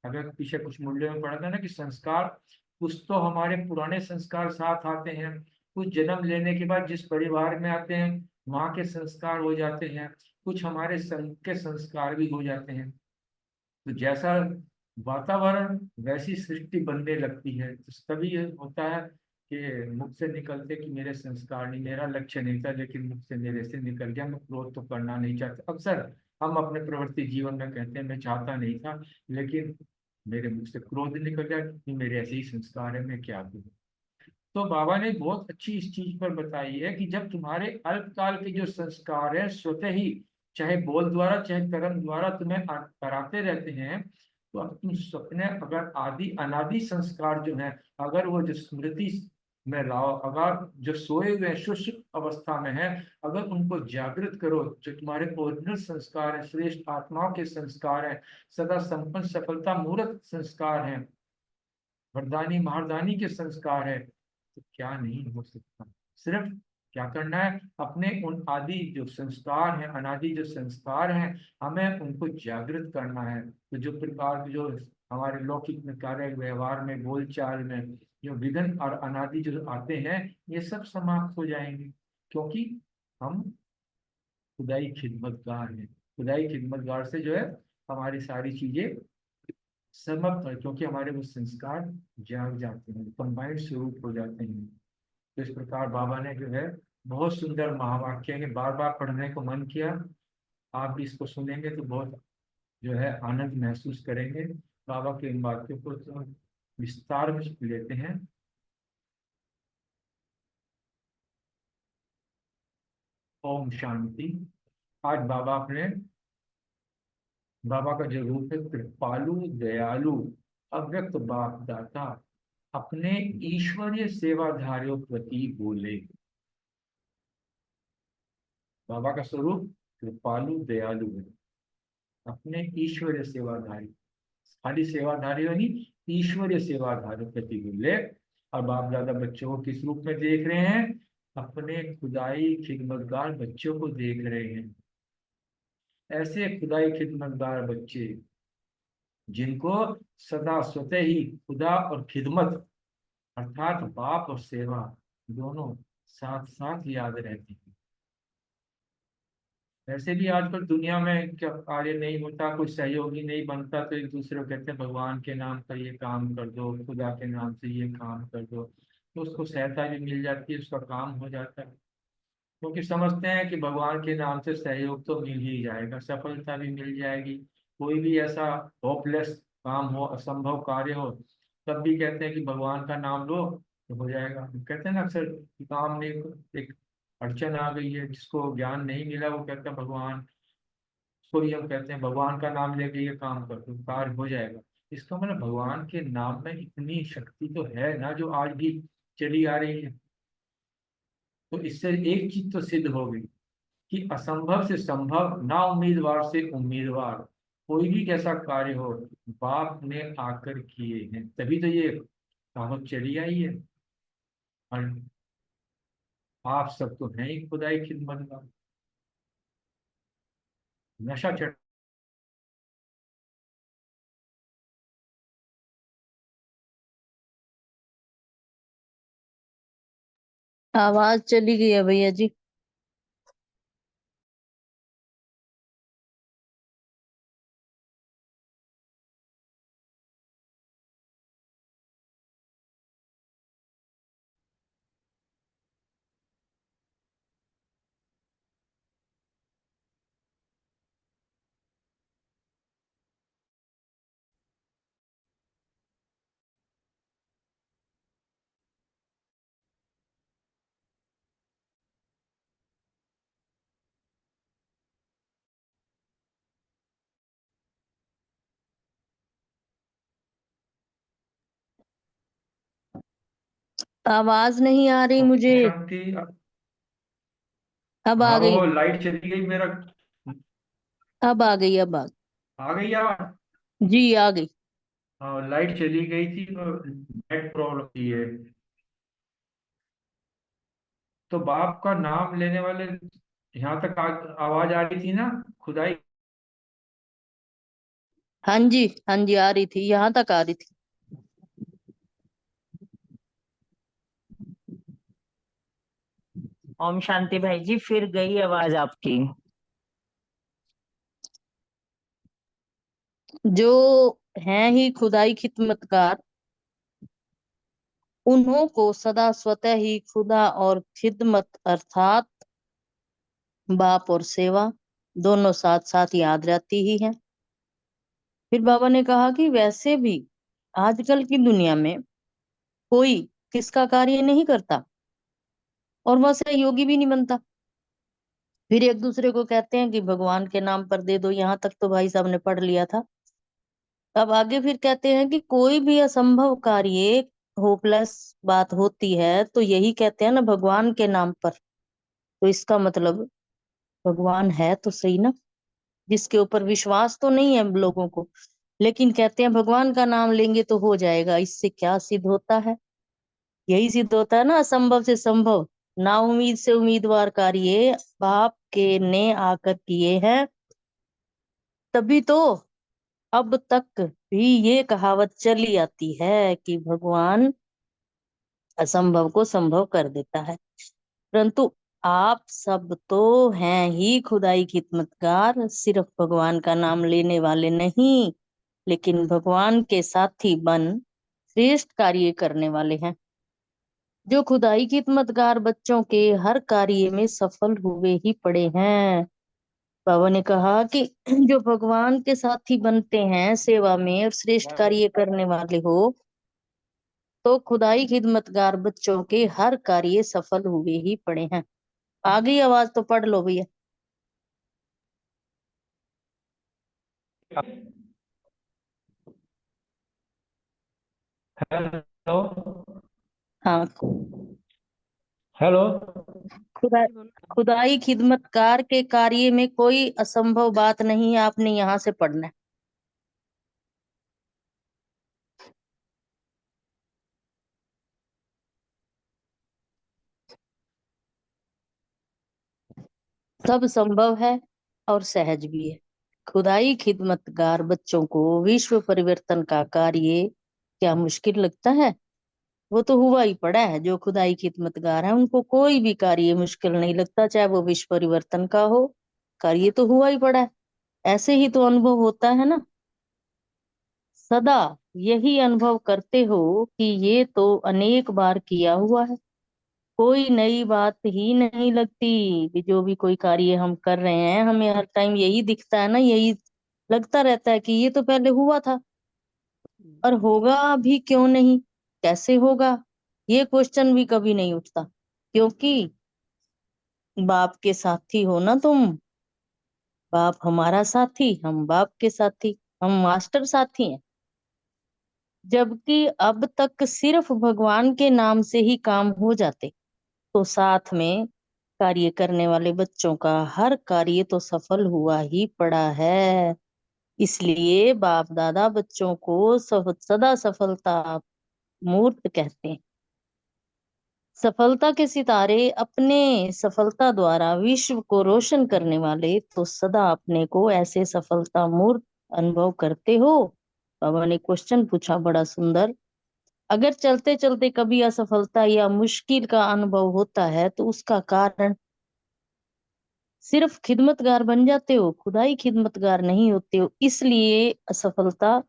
अगर पीछे कुछ मूल्य में पढ़ा था ना कि संस्कार कुछ तो हमारे पुराने संस्कार साथ आते हैं, कुछ जन्म लेने के बाद जिस परिवार में आते हैं वहाँ के संस्कार हो जाते हैं, कुछ हमारे संघ के संस्कार भी हो जाते हैं। तो जैसा वातावरण वैसी सृष्टि बनने लगती है। तो तभी ये होता है कि मुख से निकलते कि मेरे संस्कार नहीं, मेरा लक्ष्य नहीं था, लेकिन मुख से मेरे से निकल गया, मैं क्रोध तो करना नहीं चाहता। अक्सर हम अपने प्रवृत्ति जीवन में कहते हैं मैं चाहता नहीं था, लेकिन मेरे मुख से क्रोध निकल गया कि मेरे ऐसे ही संस्कार है, मैं क्या करूँ। तो बाबा ने बहुत अच्छी इस चीज पर बताई है कि जब तुम्हारे अल्पकाल के जो संस्कार है स्वतः ही, चाहे बोल द्वारा चाहे कर्म द्वारा तुम्हें कराते रहते हैं, तो अब तुम सपने अगर आदि अनादि संस्कार जो है अगर वो जो स्मृति में लाओ, अगर जो सोए हुए सुषुप्त अवस्था में है अगर उनको जागृत करो, जो तुम्हारे ओरिजिनल संस्कार है, श्रेष्ठ आत्माओं के संस्कार है, सदा संपन्न सफलता मूर्त संस्कार है, वरदानी महारदानी के संस्कार है, तो क्या नहीं हो सकता। सिर्फ क्या करना है, अपने उन आदि जो संस्कार हैं, अनादि जो संस्कार हैं, हमें उनको जागृत करना है। तो जो प्रकार जो हमारे लौकिक में कार्य व्यवहार में बोलचाल में जो विघ्न और अनादि जो आते हैं ये सब समाप्त हो जाएंगे, क्योंकि हम खुदाई खिदमतगार हैं। खुदाई खिदमतगार से जो है हमारी सारी चीजें समाप्त है, क्योंकि हमारे वो संस्कार जाग जाते हैं, कंबाइंड स्वरूप हो जाते हैं। तो इस प्रकार बाबा ने जो है बहुत सुंदर महावाक्य के बार बार पढ़ने को मन किया। आप भी इसको सुनेंगे तो बहुत जो है आनंद महसूस करेंगे। बाबा के इन वाक्यों को तो विस्तार में लेते हैं। ओम शांति। आज बाबा का जो रूप है कृपालु दयालु अव्यक्त बाप दाता अपने ईश्वरीय सेवाधारियों प्रति बोले। बाबा का स्वरूप कृपालु दयालु है, अपने ईश्वरीय सेवाधारी, खाली सेवाधारी नहीं, ईश्वरीय सेवाधारी प्रति बोले। और बाप दादा बच्चों को किस रूप में देख रहे हैं, अपने खुदाई खिदमतगार बच्चों को देख रहे हैं। ऐसे खुदाई खिदमतगार बच्चे जिनको सदा स्वतः ही खुदा और खिदमत अर्थात बाप और सेवा दोनों साथ साथ याद रहती है। वैसे भी आजकल दुनिया में क्या कार्य नहीं होता, कोई सहयोगी नहीं बनता, तो एक दूसरे को कहते हैं भगवान के नाम का ये काम कर दो, खुदा के नाम से ये काम कर दो, तो उसको सहायता भी मिल जाती है, उसका काम हो जाता है। क्योंकि समझते हैं कि भगवान के नाम से सहयोग तो मिल ही जाएगा, सफलता भी मिल जाएगी। कोई भी ऐसा होपलेस काम हो, असंभव कार्य हो, तब भी कहते हैं कि भगवान का नाम लो तो हो जाएगा। कहते हैं ना अक्सर काम में एक अड़चन आ गई है, जिसको ज्ञान नहीं मिला वो कहता है भगवान, उसको भी हम कहते हैं भगवान का नाम लेके ये काम कर दो कार्य हो जाएगा। इसका मतलब भगवान के नाम में इतनी शक्ति तो है ना, जो आज भी चली आ रही है। तो इससे एक चीज तो सिद्ध हो गई कि असंभव से संभव, ना उम्मीदवार से उम्मीदवार कोई भी कैसा कार्य हो, बाप ने आकर किए हैं, तभी तो ये कहावत चली आई है। और आप सब तो हैं ही खुदाई खिदमतगार। नशा चढ़ आवाज चली गई है भैया जी। आवाज नहीं आ रही मुझे। शांति। अब आ हाँ गई। वो लाइट चली गई मेरा। अब आ गई। अब आ गई आवाज। जी आ गई। हाँ लाइट चली गई थी तो नेट प्रॉब्लम थी है। तो बाप का नाम लेने वाले यहाँ तक आवाज आ रही थी ना, खुदाई। हाँ जी, हाँ जी, आ रही थी, यहाँ तक आ रही थी। ओम शांति भाई जी, फिर गई आवाज आपकी। जो हैं ही खुदाई खिदमतगार, उन्हों को सदा स्वतः ही खुदा और खिदमत अर्थात बाप और सेवा दोनों साथ साथ याद रहती ही है। फिर बाबा ने कहा कि वैसे भी आजकल की दुनिया में कोई किसका कार्य नहीं करता और वह सहयोगी भी नहीं बनता। फिर एक दूसरे को कहते हैं कि भगवान के नाम पर दे दो। यहाँ तक तो भाई साहब ने पढ़ लिया था। अब आगे फिर कहते हैं कि कोई भी असंभव कार्य, होपलेस बात होती है तो यही कहते हैं ना, भगवान के नाम पर। तो इसका मतलब भगवान है तो सही ना, जिसके ऊपर विश्वास तो नहीं है लोगों को, लेकिन कहते हैं भगवान का नाम लेंगे तो हो जाएगा। इससे क्या सिद्ध होता है? यही सिद्ध होता है ना, असंभव से संभव, ना उम्मीद से उम्मीदवार कार्य बाप के ने आकर किए हैं। तभी तो अब तक भी ये कहावत चली आती है कि भगवान असंभव को संभव कर देता है। परंतु आप सब तो हैं ही खुदाई खिदमतगार, सिर्फ भगवान का नाम लेने वाले नहीं, लेकिन भगवान के साथी बन श्रेष्ठ कार्य करने वाले हैं। जो खुदाई खिदमतगार बच्चों के हर कार्य में सफल हुए ही पड़े हैं। बाबा ने कहा कि जो भगवान के साथी बनते हैं सेवा में और श्रेष्ठ कार्य करने वाले हो, तो खुदाई खिदमतगार बच्चों के हर कार्य सफल हुए ही पड़े हैं। आ गई आवाज तो पढ़ लो भैया। हेलो। हाँ, हेलो। खुदा खुदाई खिदमतकार के कार्य में कोई असंभव बात नहीं है, आपने यहाँ से पढ़ना है। सब संभव है और सहज भी है। खुदाई खिदमतगार बच्चों को विश्व परिवर्तन का कार्य क्या मुश्किल लगता है? वो तो हुआ ही पड़ा है। जो खुदाई खिदमतगार है उनको कोई भी कार्य मुश्किल नहीं लगता, चाहे वो विश्व परिवर्तन का हो, कार्य तो हुआ ही पड़ा है। ऐसे ही तो अनुभव होता है ना, सदा यही अनुभव करते हो कि ये तो अनेक बार किया हुआ है। कोई नई बात ही नहीं लगती कि जो भी कोई कार्य हम कर रहे हैं हमें हर टाइम यही दिखता है ना, यही लगता रहता है कि ये तो पहले हुआ था और होगा भी क्यों नहीं, कैसे होगा, ये क्वेश्चन भी कभी नहीं उठता। क्योंकि बाप के साथी हो ना तुम। बाप हमारा साथी, हम बाप के साथी, हम मास्टर साथी हैं। जबकि अब तक सिर्फ भगवान के नाम से ही काम हो जाते, तो साथ में कार्य करने वाले बच्चों का हर कार्य तो सफल हुआ ही पड़ा है। इसलिए बाप दादा बच्चों को सदा सफलता मूर्त कहते हैं। सफलता के सितारे अपने सफलता द्वारा विश्व को रोशन करने वाले तो सदा अपने को ऐसे सफलता मूर्त अनुभव करते हो। बाबा ने क्वेश्चन पूछा बड़ा सुंदर। अगर चलते चलते कभी असफलता या मुश्किल का अनुभव होता है तो उसका कारण सिर्फ खिदमतगार बन जाते हो, खुदाई खिदमतगार नहीं होते हो, इसलिए असफलता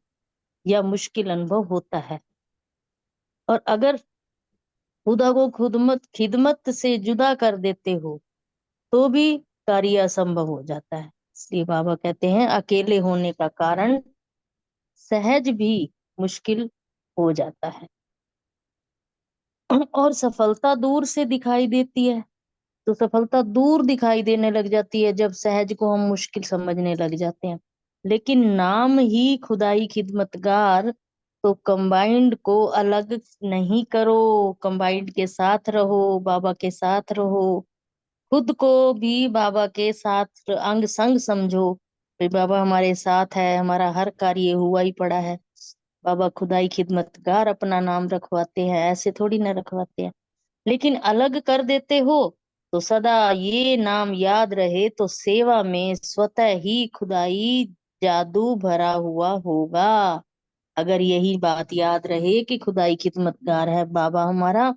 या मुश्किल अनुभव होता है। और अगर खुदा को खिदमत से जुदा कर देते हो तो भी कार्य असंभव हो जाता है। इसलिए बाबा कहते हैं अकेले होने का कारण सहज भी मुश्किल हो जाता है। और सफलता दूर से दिखाई देती है, तो सफलता दूर दिखाई देने लग जाती है जब सहज को हम मुश्किल समझने लग जाते हैं। लेकिन नाम ही खुदाई खिदमतगार, तो कंबाइंड को अलग नहीं करो, कंबाइंड के साथ रहो, बाबा के साथ रहो। खुद को भी बाबा के साथ अंग संग समझो। भाई बाबा हमारे साथ है, हमारा हर कार्य हुआ ही पड़ा है। बाबा खुदाई खिदमतगार अपना नाम रखवाते हैं, ऐसे थोड़ी ना रखवाते हैं। लेकिन अलग कर देते हो तो सदा ये नाम याद रहे तो सेवा में स्वतः ही खुदाई जादू भरा हुआ होगा। अगर यही बात याद रहे कि खुदाई खिदमतगार है बाबा हमारा,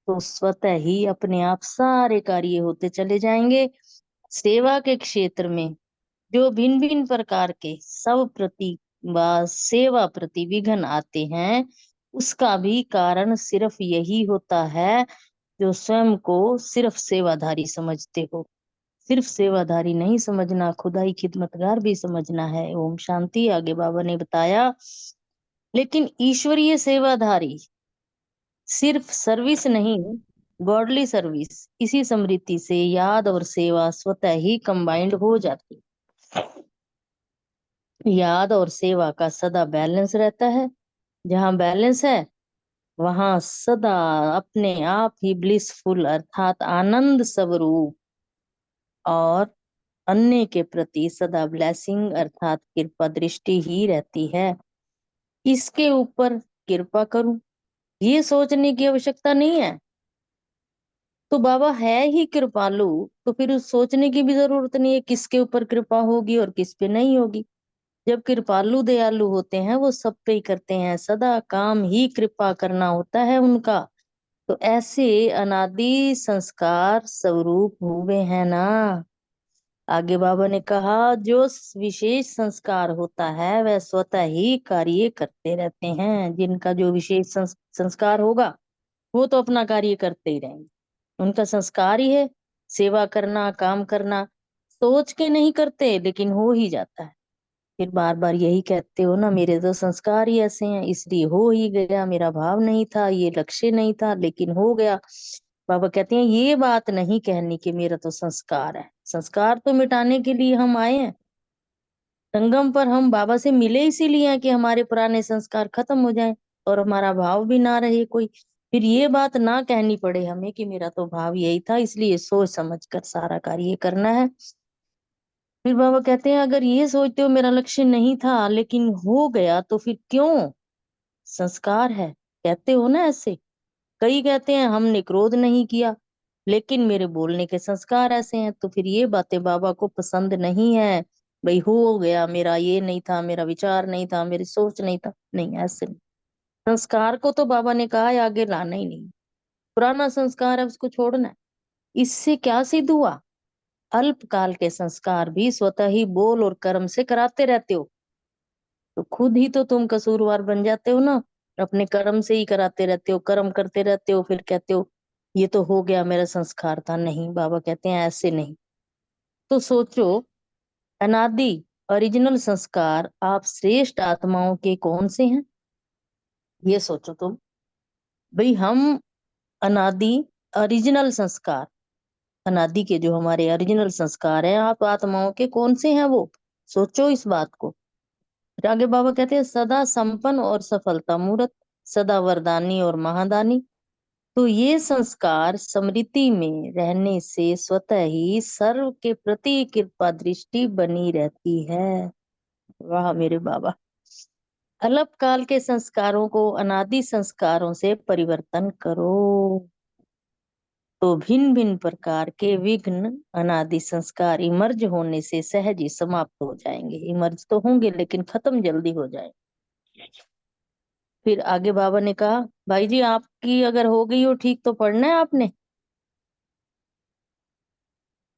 तो स्वतः ही अपने आप सारे कार्य होते चले जाएंगे। सेवा के क्षेत्र में जो भिन्न भिन्न प्रकार के सब प्रति व सेवा प्रति विघ्न आते हैं, उसका भी कारण सिर्फ यही होता है जो स्वयं को सिर्फ सेवाधारी समझते हो। सिर्फ सेवाधारी नहीं समझना, खुदाई खिदमतगार भी समझना है। ओम शांति। आगे बाबा ने बताया, लेकिन ईश्वरीय सेवाधारी सिर्फ सर्विस नहीं, गॉडली सर्विस, इसी स्मृति से याद और सेवा स्वतः ही कंबाइंड हो जाती। याद और सेवा का सदा बैलेंस रहता है। जहाँ बैलेंस है वहां सदा अपने आप ही ब्लिसफुल अर्थात आनंद स्वरूप और अन्य के प्रति सदा ब्लेसिंग अर्थात कृपा दृष्टि ही रहती है। इसके ऊपर कृपा करूं ये सोचने की आवश्यकता नहीं है। तो बाबा है ही कृपालु, तो फिर उस सोचने की भी जरूरत नहीं है किसके ऊपर कृपा होगी और किस पे नहीं होगी। जब कृपालु दयालु होते हैं वो सब पे ही करते हैं, सदा काम ही कृपा करना होता है उनका। तो ऐसे अनादि संस्कार स्वरूप हुए हैं ना। आगे बाबा ने कहा जो विशेष संस्कार होता है वह स्वतः ही कार्य करते रहते हैं। जिनका जो विशेष संस्कार होगा वो तो अपना कार्य करते ही रहेंगे। उनका संस्कार ही है सेवा करना, काम करना। सोच के नहीं करते लेकिन हो ही जाता है। फिर बार बार यही कहते हो ना, मेरे तो संस्कार ही ऐसे हैं इसलिए हो ही गया, मेरा भाव नहीं था, ये लक्ष्य नहीं था लेकिन हो गया। बाबा कहते हैं ये बात नहीं कहनी कि मेरा तो संस्कार है। संस्कार तो मिटाने के लिए हम आए हैं संगम पर, हम बाबा से मिले इसीलिए हैं कि हमारे पुराने संस्कार खत्म हो जाएं और हमारा भाव भी ना रहे कोई। फिर ये बात ना कहनी पड़े हमें कि मेरा तो भाव यही था इसलिए सोच समझ कर सारा कार्य करना है। फिर बाबा कहते हैं अगर ये सोचते हो मेरा लक्ष्य नहीं था लेकिन हो गया तो फिर क्यों? संस्कार है कहते हो ना ऐसे। कई कहते हैं हमने क्रोध नहीं किया लेकिन मेरे बोलने के संस्कार ऐसे हैं, तो फिर ये बातें बाबा को पसंद नहीं है। भाई हो गया, मेरा ये नहीं था, मेरा विचार नहीं था, मेरी सोच नहीं था, नहीं ऐसे नहीं। संस्कार को तो बाबा ने कहा है आगे लाना ही नहीं। पुराना संस्कार है उसको छोड़ना है। इससे क्या सिद्ध हुआ? अल्पकाल के संस्कार भी स्वतः ही बोल और कर्म से कराते रहते हो, तो खुद ही तो तुम कसूरवार बन जाते हो ना। अपने कर्म से ही कराते रहते हो, कर्म करते रहते हो, फिर कहते हो ये तो हो गया मेरा संस्कार था। नहीं, बाबा कहते हैं ऐसे नहीं। तो सोचो अनादि ओरिजिनल संस्कार आप श्रेष्ठ आत्माओं के कौन से हैं? ये सोचो तुम। भाई हम अनादि ओरिजिनल संस्कार, अनादि के जो हमारे ओरिजिनल संस्कार हैं आप आत्माओं के कौन से हैं वो सोचो इस बात को। फिर आगे बाबा कहते हैं सदा संपन्न और सफलता मूर्त, सदा वरदानी और महादानी। तो ये संस्कार स्मृति में रहने से स्वतः ही सर्व के प्रति कृपा दृष्टि बनी रहती है। वाह मेरे बाबा। अल्पकाल के संस्कारों को अनादि संस्कारों से परिवर्तन करो तो भिन्न भिन्न प्रकार के विघ्न अनादि संस्कार इमर्ज होने से सहज ही समाप्त हो जाएंगे। इमर्ज तो होंगे लेकिन खत्म जल्दी हो जाए। फिर आगे बाबा ने कहा, भाई जी आपकी अगर हो गई हो ठीक तो पढ़ना है आपने।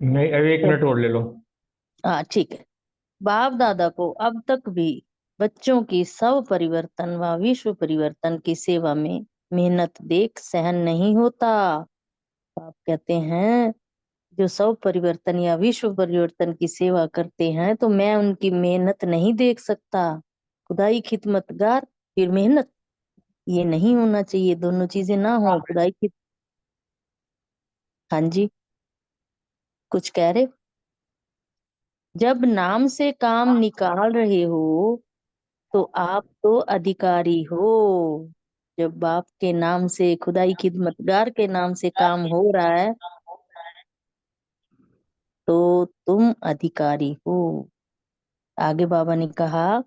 नहीं, अभी 1 मिनट और ले लो। हाँ ठीक है। बाप दादा को अब तक भी बच्चों की सब परिवर्तन व विश्व परिवर्तन की सेवा में मेहनत देख सहन नहीं होता। आप कहते हैं जो सब परिवर्तन या विश्व परिवर्तन की सेवा करते हैं तो मैं उनकी मेहनत नहीं देख सकता। खुदाई खिदमतगार फिर मेहनत, ये नहीं होना चाहिए। दोनों चीजें ना हो। खुदाई खिद हाँ जी कुछ कह रहे। जब नाम से काम निकाल रहे हो तो आप तो अधिकारी हो। जब बाप के नाम से खुदाई खिदमतगार के नाम से काम हो रहा है तो तुम अधिकारी हो। आगे बाबा ने कहा,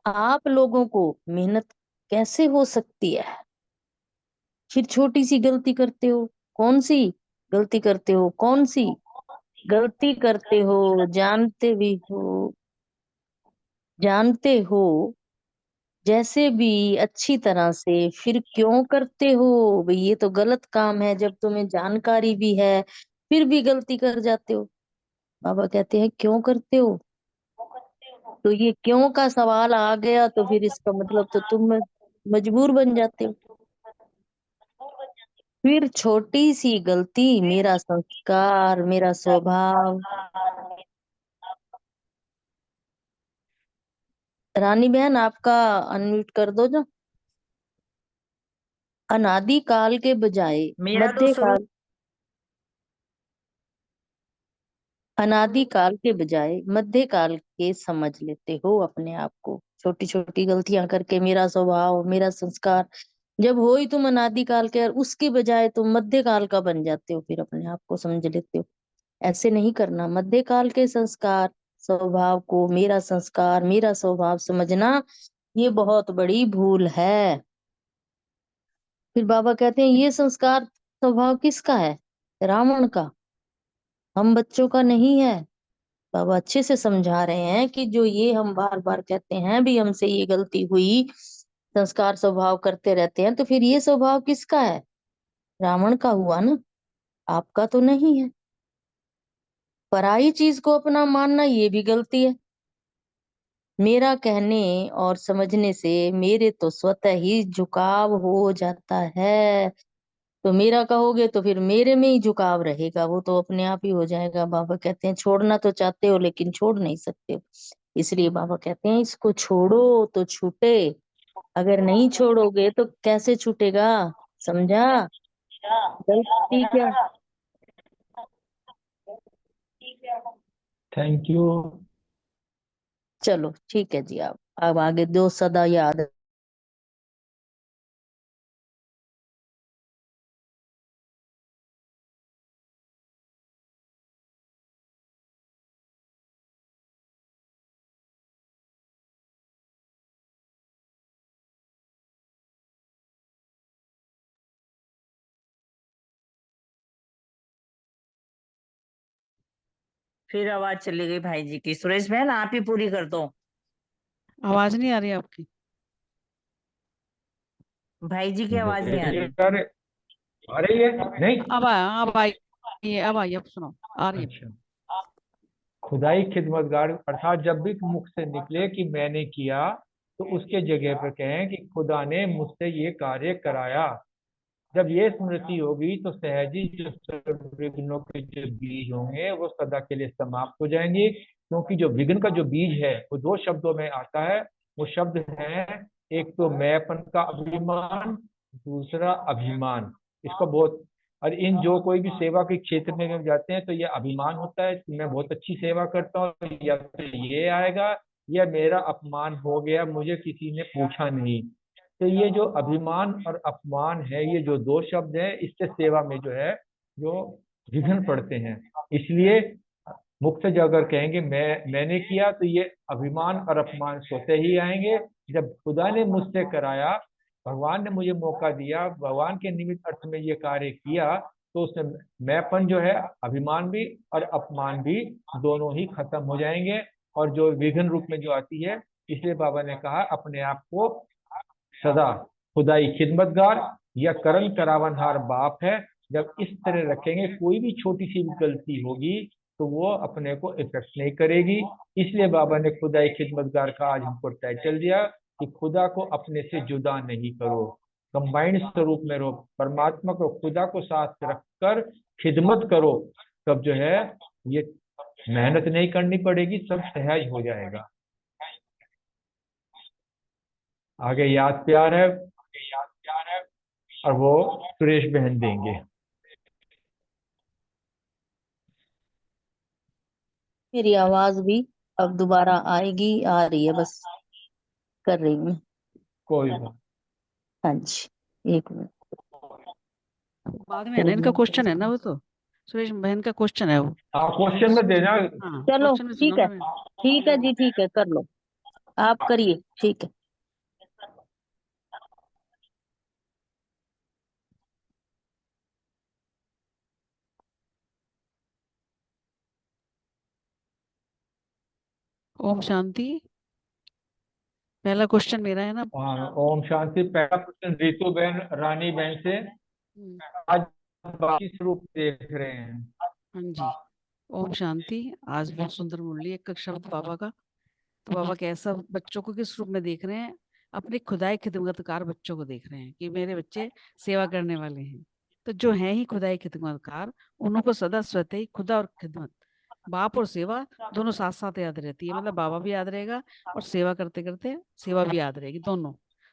आप लोगों को मेहनत कैसे हो सकती है। फिर छोटी सी गलती करते हो। कौन सी गलती करते हो? कौन सी गलती करते हो? जानते हो जैसे भी अच्छी तरह से, फिर क्यों करते हो? भाई ये तो गलत काम है। जब तुम्हें जानकारी भी है फिर भी गलती कर जाते हो। बाबा कहते हैं क्यों करते हो। तो ये क्यों का सवाल आ गया तो फिर इसका मतलब तो तुम मजबूर बन जाते हो। फिर छोटी सी गलती, मेरा संस्कार, मेरा स्वभाव। रानी बहन आपका अनम्यूट कर दो जो। अनादि काल के बजाय मेरा तो मध्य शुरू काल, अनादि काल के बजाय मध्य काल के समझ लेते हो अपने आप को। छोटी छोटी गलतियां करके मेरा स्वभाव, मेरा संस्कार, जब हो ही तुम अनादि काल के और उसके बजाय तुम मध्य काल का बन जाते हो, फिर अपने आप को समझ लेते हो। ऐसे नहीं करना। मध्य काल के संस्कार स्वभाव को मेरा संस्कार, मेरा स्वभाव समझना, ये बहुत बड़ी भूल है। फिर बाबा कहते हैं ये संस्कार स्वभाव किसका है? रावण का, हम बच्चों का नहीं है। बाबा अच्छे से समझा रहे हैं कि जो ये हम बार बार कहते हैं भी हमसे ये गलती हुई, संस्कार स्वभाव करते रहते हैं, तो फिर ये स्वभाव किसका है? रावण का हुआ ना, आपका तो नहीं है। पराई चीज को अपना मानना ये भी गलती है। मेरा कहने और समझने से मेरे तो स्वतः ही झुकाव हो जाता है। तो मेरा कहोगे तो फिर मेरे में ही झुकाव रहेगा, वो तो अपने आप ही हो जाएगा। बाबा कहते हैं छोड़ना तो चाहते हो लेकिन छोड़ नहीं सकते हो। इसलिए बाबा कहते हैं इसको छोड़ो तो छूटे। अगर नहीं छोड़ोगे तो कैसे छूटेगा? समझा? गलती क्या? Thank you. चलो ठीक है जी। आप अब आगे दो सदा याद। फिर आवाज चली गई भाई जी की। सुरेश बहन आप ही पूरी कर दो। आवाज नहीं आ रही आपकी? भाई जी की आवाज नहीं आ मेरी रही। आ रही है? नहीं। अब आई, अब सुनो, आ रही है। अच्छा। खुदाई खिदमतगार अर्थात जब भी मुख से निकले कि मैंने किया, तो उसके जगह पर कहें कि खुदा ने मुझसे ये कार्य कराया। जब ये स्मृति होगी तो सहज ही जो सर्व विघ्नों के जो बीज होंगे वो सदा के लिए समाप्त हो जाएंगे। क्योंकि जो विघ्न का जो बीज है वो 2 शब्दों में आता है। वो शब्द है, एक तो मैंपन का अभिमान, दूसरा अभिमान। इसको बहुत, और इन जो कोई भी सेवा के क्षेत्र में जाते हैं तो ये अभिमान होता है कि मैं बहुत अच्छी सेवा करता हूँ, या फिर ये आएगा या मेरा अपमान हो गया, मुझे किसी ने पूछा नहीं। तो ये जो अभिमान और अपमान है, ये जो दो शब्द है, इससे सेवा में जो है जो विघ्न पड़ते हैं। इसलिए मुक्त जो अगर कहेंगे मैंने किया, तो ये अभिमान और अपमान सोते ही आएंगे। जब खुदा ने मुझसे कराया, भगवान ने मुझे मौका दिया, भगवान के निमित्त अर्थ में ये कार्य किया, तो उसमें मैंपन जो है, अभिमान भी और अपमान भी दोनों ही खत्म हो जाएंगे, और जो विघ्न रूप में जो आती है। इसलिए बाबा ने कहा अपने आप को सदा खुदाई खिदमतगार या करण करावनहार बाप है। जब इस तरह रखेंगे, कोई भी छोटी सी भी गलती होगी तो वो अपने को इफेक्ट नहीं करेगी। इसलिए बाबा ने खुदाई खिदमतगार का आज हमको टाइटल दिया कि खुदा को अपने से जुदा नहीं करो, कंबाइंड स्वरूप में रहो, परमात्मा को खुदा को साथ रखकर खिदमत करो। तब जो है ये मेहनत नहीं करनी पड़ेगी, सब सहज हो जाएगा। आगे याद प्यार है और वो सुरेश बहन देंगे। मेरी आवाज भी अब दोबारा आएगी, आ रही है, बस कर रही हूँ। कोई बात। हाँ जी, एक मिनट। बाद में है ना इनका क्वेश्चन है ना, वो तो सुरेश बहन का क्वेश्चन है वो। हाँ, क्वेश्चन में देना। हाँ, चलो क्वेश्चन में ठीक सुनो है, ना। ठीक है जी, ठीक है, कर लो, आप करिए, ठीक है। ओम शांति। पहला क्वेश्चन मेरा है ना। हाँ, ओम शांति। पहला क्वेश्चन रितु बहन रानी बहन से। आज बाकी स्वरूप देख रहे हैं। हाँ जी, ओम शांति। आज बहुत सुंदर मुरली, एक शब्द बाबा का। तो बाबा कैसा बच्चों को किस रूप में देख रहे हैं? अपने खुदाई खिदमतकार बच्चों को देख रहे हैं कि मेरे बच्चे सेवा करने वाले हैं। तो जो हैं ही खुदाई खिदमतकार, उनको सदा स्वतः ही खुदा और खिदमत, बाप और सेवा दोनों साथ साथ याद रहती है। मतलब बाबा भी याद रहेगा और सेवा करते करते सेवा भी याद रहेगी, दोनों।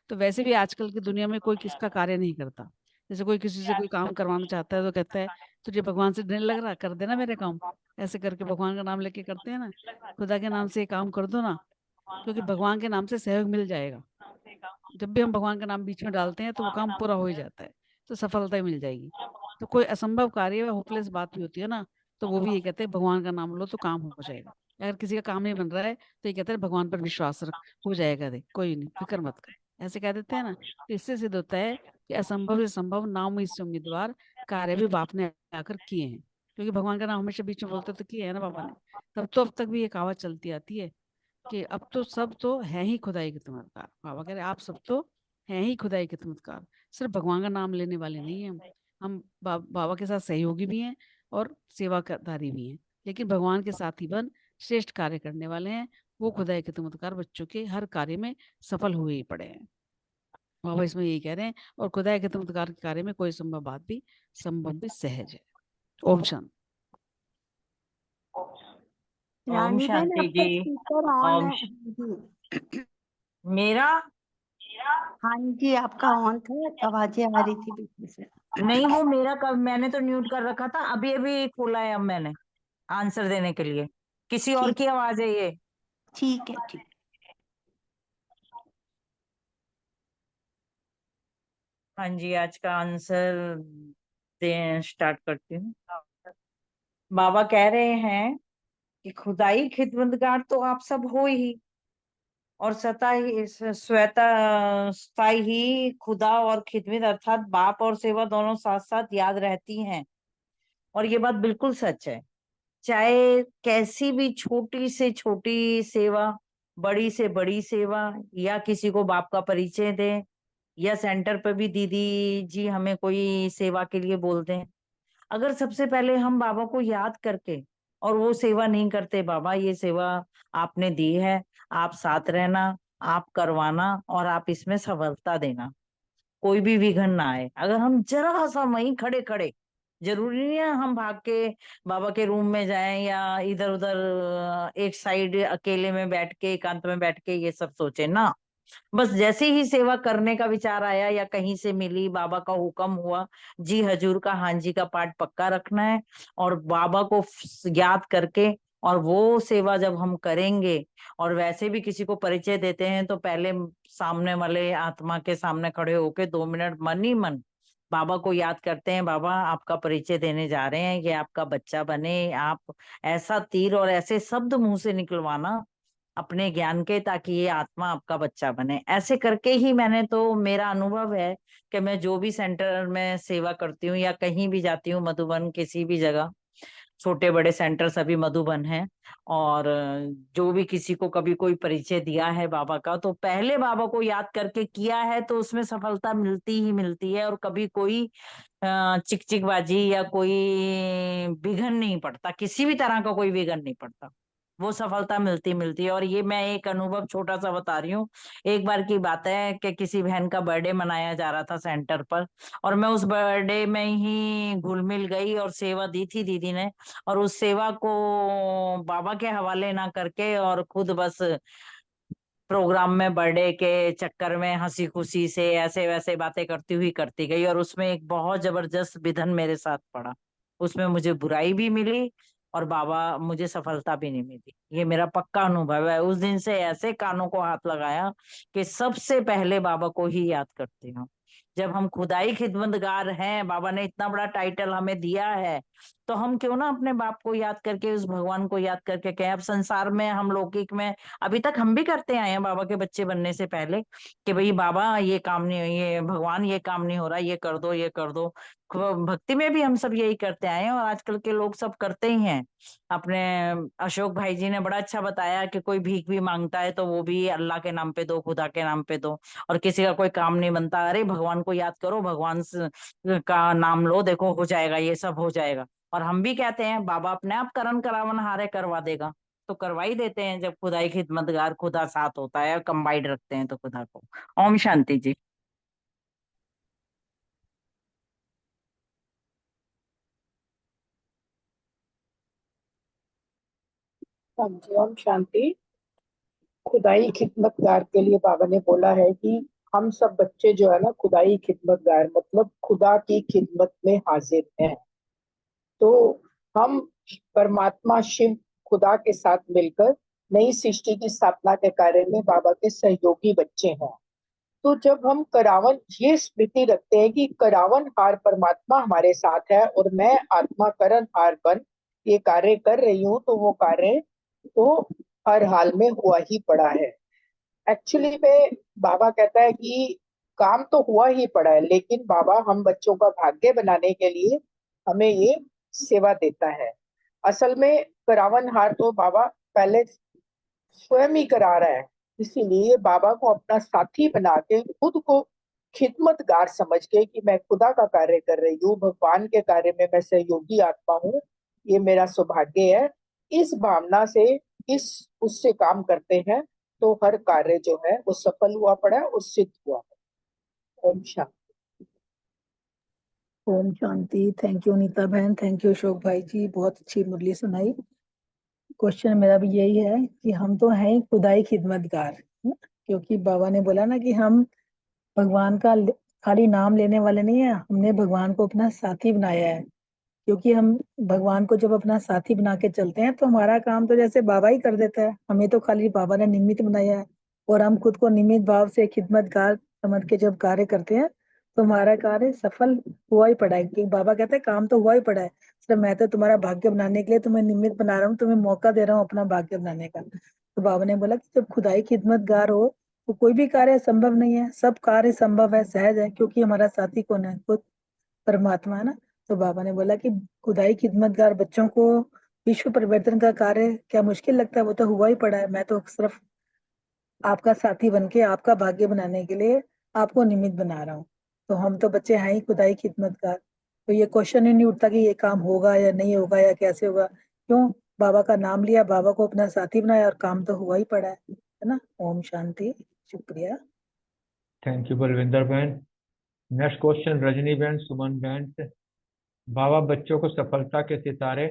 तो वैसे भी आजकल की दुनिया में कोई किसका कार्य नहीं करता। जैसे कोई किसी से कोई काम करवाना चाहता है तो कहता है तुझे भगवान से डर लग रहा, कर देना मेरे काम। ऐसे करके भगवान का नाम लेके करते हैं ना, खुदा के नाम से ये काम कर दो ना, क्योंकि भगवान के नाम से सहयोग मिल जाएगा। जब भी हम भगवान का नाम बीच में डालते हैं तो वो काम पूरा हो ही जाता है, तो सफलता ही मिल जाएगी। तो कोई असंभव कार्य या होपलेस बात भी होती है ना, तो वो भी ये कहते हैं भगवान का नाम लो तो काम हो जाएगा। अगर किसी का काम नहीं बन रहा है तो ये कहते हैं भगवान पर विश्वास रख, हो जाएगा, देख कोई नहीं, फिक्र मत कर, ऐसे कह देते हैं ना। तो इससे सिद्ध होता है कि असंभव से संभव, नाउम्मीद से उम्मीदवार कार्य भी बाप ने आकर किए हैं। क्योंकि भगवान का नाम हमेशा बीच में बोलते तो किए है ना बाबा ने। तब तो अब तक भी ये कहावत चलती आती है कि अब तो सब तो है ही खुदाई के चमत्कार। बाबा कह रहे आप सब तो हैं ही खुदाई के चमत्कार, सिर्फ भगवान का नाम लेने वाले नहीं हैं हम बाबा के साथ सहयोगी भी हैं और सेवादारी भी हैं, लेकिन भगवान के साथ ही बन श्रेष्ठ कार्य करने वाले हैं। वो खुदाई के चमत्कार बच्चों के हर कार्य में सफल हुए ही पड़े हैं। बाबा इसमें यही कह रहे हैं, और खुदाई के चमत्कार के कार्य में कोई संभव बात भी संभव भी सहज है। ओम शांति। ओम रानी बहन शांति आपका जी। स्पीकर ऑन ओम है जी। मेरा हाँ जी, आपका ऑन था, आवाजें आ रही थी बीच में से। नहीं, वो मेरा कब मैंने तो म्यूट कर रखा था, अभी अभी खोला है अब मैंने आंसर देने के लिए। किसी और ठीक की आवाज है ये? ठीक है, ठीक। हाँ जी, आज का आंसर दे स्टार्ट करती हूँ। बाबा कह रहे हैं कि खुदाई खिदमतगार तो आप सब हो ही, और स्थाई ही खुदा और खिदमत अर्थात बाप और सेवा दोनों साथ साथ याद रहती हैं। और ये बात बिल्कुल सच है। चाहे कैसी भी छोटी से छोटी सेवा, बड़ी से बड़ी सेवा, या किसी को बाप का परिचय दें, या सेंटर पे भी दीदी जी हमें कोई सेवा के लिए बोलते हैं, अगर सबसे पहले हम बाबा को याद करके और वो सेवा नहीं करते, बाबा ये सेवा आपने दी है, आप साथ रहना, आप करवाना, और आप इसमें सफलता देना, कोई भी विघ्न ना आए। अगर हम जरा सा वहीं खड़े खड़े, जरूरी नहीं है हम भाग के बाबा के रूम में जाएं या इधर उधर एक साइड अकेले में बैठ के एकांत में बैठ के ये सब सोचे ना। बस जैसे ही सेवा करने का विचार आया या कहीं से मिली, बाबा का हुक्म हुआ, जी हजूर का हाँ जी का पाठ पक्का रखना है, और बाबा को याद करके और वो सेवा जब हम करेंगे, और वैसे भी किसी को परिचय देते हैं तो पहले सामने वाले आत्मा के सामने खड़े होके 2 मिनट मन ही मन बाबा को याद करते हैं, बाबा आपका परिचय देने जा रहे हैं, ये आपका बच्चा बने। आप ऐसा तीर और ऐसे शब्द मुंह से निकलवाना अपने ज्ञान के, ताकि ये आत्मा आपका बच्चा बने। ऐसे करके ही मैंने, तो मेरा अनुभव है कि मैं जो भी सेंटर में सेवा करती हूँ या कहीं भी जाती हूँ, मधुबन किसी भी जगह, छोटे बड़े सेंटर सभी मधुबन हैं, और जो भी किसी को कभी कोई परिचय दिया है बाबा का, तो पहले बाबा को याद करके किया है तो उसमें सफलता मिलती ही मिलती है, और कभी कोई चिकचिकबाजी या कोई विघन नहीं पड़ता, किसी भी तरह का कोई विघन नहीं पड़ता, वो सफलता मिलती मिलती है। और ये मैं एक अनुभव छोटा सा बता रही हूँ। एक बार की बात है कि किसी बहन का बर्थडे मनाया जा रहा था सेंटर पर, और मैं उस बर्थडे में ही घुल मिल गई और सेवा दी थी दीदी ने, और उस सेवा को बाबा के हवाले ना करके और खुद बस प्रोग्राम में बर्थडे के चक्कर में हंसी खुशी से ऐसे वैसे बातें करती हुई करती गई, और उसमें एक बहुत जबरदस्त विधन मेरे साथ पड़ा। उसमें मुझे बुराई भी मिली और बाबा मुझे सफलता भी नहीं मिली। ये मेरा पक्का अनुभव है। उस दिन से ऐसे कानों को हाथ लगाया कि सबसे पहले बाबा को ही याद करती हूँ। जब हम खुदाई खिदमतगार हैं, बाबा ने इतना बड़ा टाइटल हमें दिया है, तो हम क्यों ना अपने बाप को याद करके, उस भगवान को याद करके कहें। अब संसार में हम लौकिक में अभी तक हम भी करते आए हैं बाबा के बच्चे बनने से पहले, कि भाई बाबा ये काम नहीं, ये भगवान ये काम नहीं हो रहा, ये कर दो ये कर दो। भक्ति में भी हम सब यही करते आए हैं, और आजकल के लोग सब करते ही हैं। अपने अशोक भाई जी ने बड़ा अच्छा बताया कि कोई भीख भी मांगता है तो वो भी अल्लाह के नाम पे दो, खुदा के नाम पे दो। और किसी का कोई काम नहीं बनता, अरे भगवान को याद करो, भगवान का नाम लो, देखो हो जाएगा, ये सब हो जाएगा। और हम भी कहते हैं बाबा अपने आप करन करावन हारे करवा देगा, तो करवा ही देते हैं जब खुदाई खिदमतगार खुदा साथ होता है और कंबाइंड रखते हैं तो खुदा को। ओम शांति जी। हाँ जी, ओम शांति। खुदाई खिदमतगार के लिए बाबा ने बोला है कि हम सब बच्चे जो है ना, खुदाई खिदमतगार मतलब खुदा की खिदमत में हाजिर हैं। तो हम परमात्मा शिव खुदा के साथ मिलकर नई सृष्टि की स्थापना के कार्य में बाबा के सहयोगी बच्चे हैं। तो जब हम करावन, ये स्मृति रखते हैं कि करावन हार परमात्मा हमारे साथ है और मैं आत्मा करण हार बन ये कार्य कर रही हूँ, तो वो कार्य तो हर हाल में हुआ ही पड़ा है। एक्चुअली में बाबा कहता है कि काम तो हुआ ही पड़ा है, लेकिन बाबा हम बच्चों का भाग्य बनाने के लिए हमें ये सेवा देता है। असल में करावन हार तो बाबा पहले स्वयं ही करा रहा है, इसीलिए बाबा को अपना साथी बना के खुद को खिदमतगार समझ के कि मैं खुदा का कार्य कर रही हूँ, भगवान के कार्य में मैं सहयोगी आत्मा हूँ, ये मेरा सौभाग्य है। इस भावना से इस उससे काम करते हैं तो हर कार्य जो है वो सफल हुआ पड़ा है और सिद्ध हुआ है। ओम शांति। ओम शांति। थैंक यू नीता बहन, थैंक यू अशोक भाई जी, बहुत अच्छी मुरली सुनाई। क्वेश्चन मेरा भी यही है कि हम तो हैं ही खुदाई खिदमतगार, है ना? क्योंकि बाबा ने बोला ना कि हम भगवान का खाली नाम लेने वाले नहीं है, हमने भगवान को अपना साथी बनाया है। क्योंकि हम भगवान को जब अपना साथी बना के चलते हैं तो हमारा काम तो जैसे बाबा ही कर देता है, हमें तो खाली बाबा ने निमित्त बनाया है। और हम खुद को निमित्त भाव से खिदमतगार समझ के जब कार्य करते हैं तो हमारा कार्य सफल हुआ ही पड़ा है। क्योंकि बाबा कहते हैं काम तो हुआ ही पड़ा है, सिर्फ मैं तो तुम्हारा भाग्य बनाने के लिए तुम्हें निमित्त बना रहा हूँ, तुम्हें मौका दे रहा हूँ अपना भाग्य बनाने का। तो बाबा ने बोला कि जब खुदाई खिदमतगार हो तो कोई भी कार्य संभव नहीं है, सब कार्य संभव है, सहज है, क्योंकि हमारा साथी कौन है? खुद परमात्मा है ना। तो बाबा ने बोला कि खुदाई खिदमतगार बच्चों को विश्व परिवर्तन का कार्य क्या मुश्किल लगता है? वो तो हुआ ही पड़ा है, मैं तो सिर्फ आपका साथी बन के आपका भाग्य बनाने के लिए आपको निमित्त बना रहा हूँ। तो हम तो बच्चे हैं ही खुदाई खिदमतगार। तो ये क्वेश्चन ही नहीं उठता कि ये काम होगा या नहीं होगा या कैसे होगा। क्यों? बाबा का नाम लिया, बाबा को अपना साथी बनाया और काम तो हुआ ही पड़ा है ना। ओम शांति। शुक्रिया। थैंक यू बलविंदर बहन। नेक्स्ट क्वेश्चन रजनी बहन, सुमन बहन से। बाबा बच्चों को सफलता के सितारे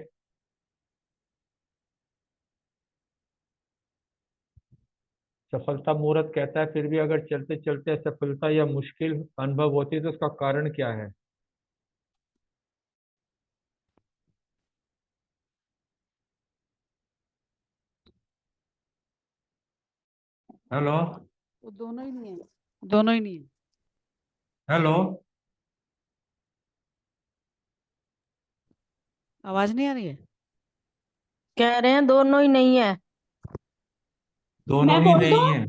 सफलता मुहूर्त कहता है, फिर भी अगर चलते चलते असफलता या मुश्किल अनुभव होती है तो उसका कारण क्या है? हेलो वो दोनों ही नहीं है, दोनों ही नहीं है। हेलो आवाज नहीं आ रही है? कह रहे हैं दोनों ही नहीं है। दोनों मैं ही बोल दूं? नहीं है।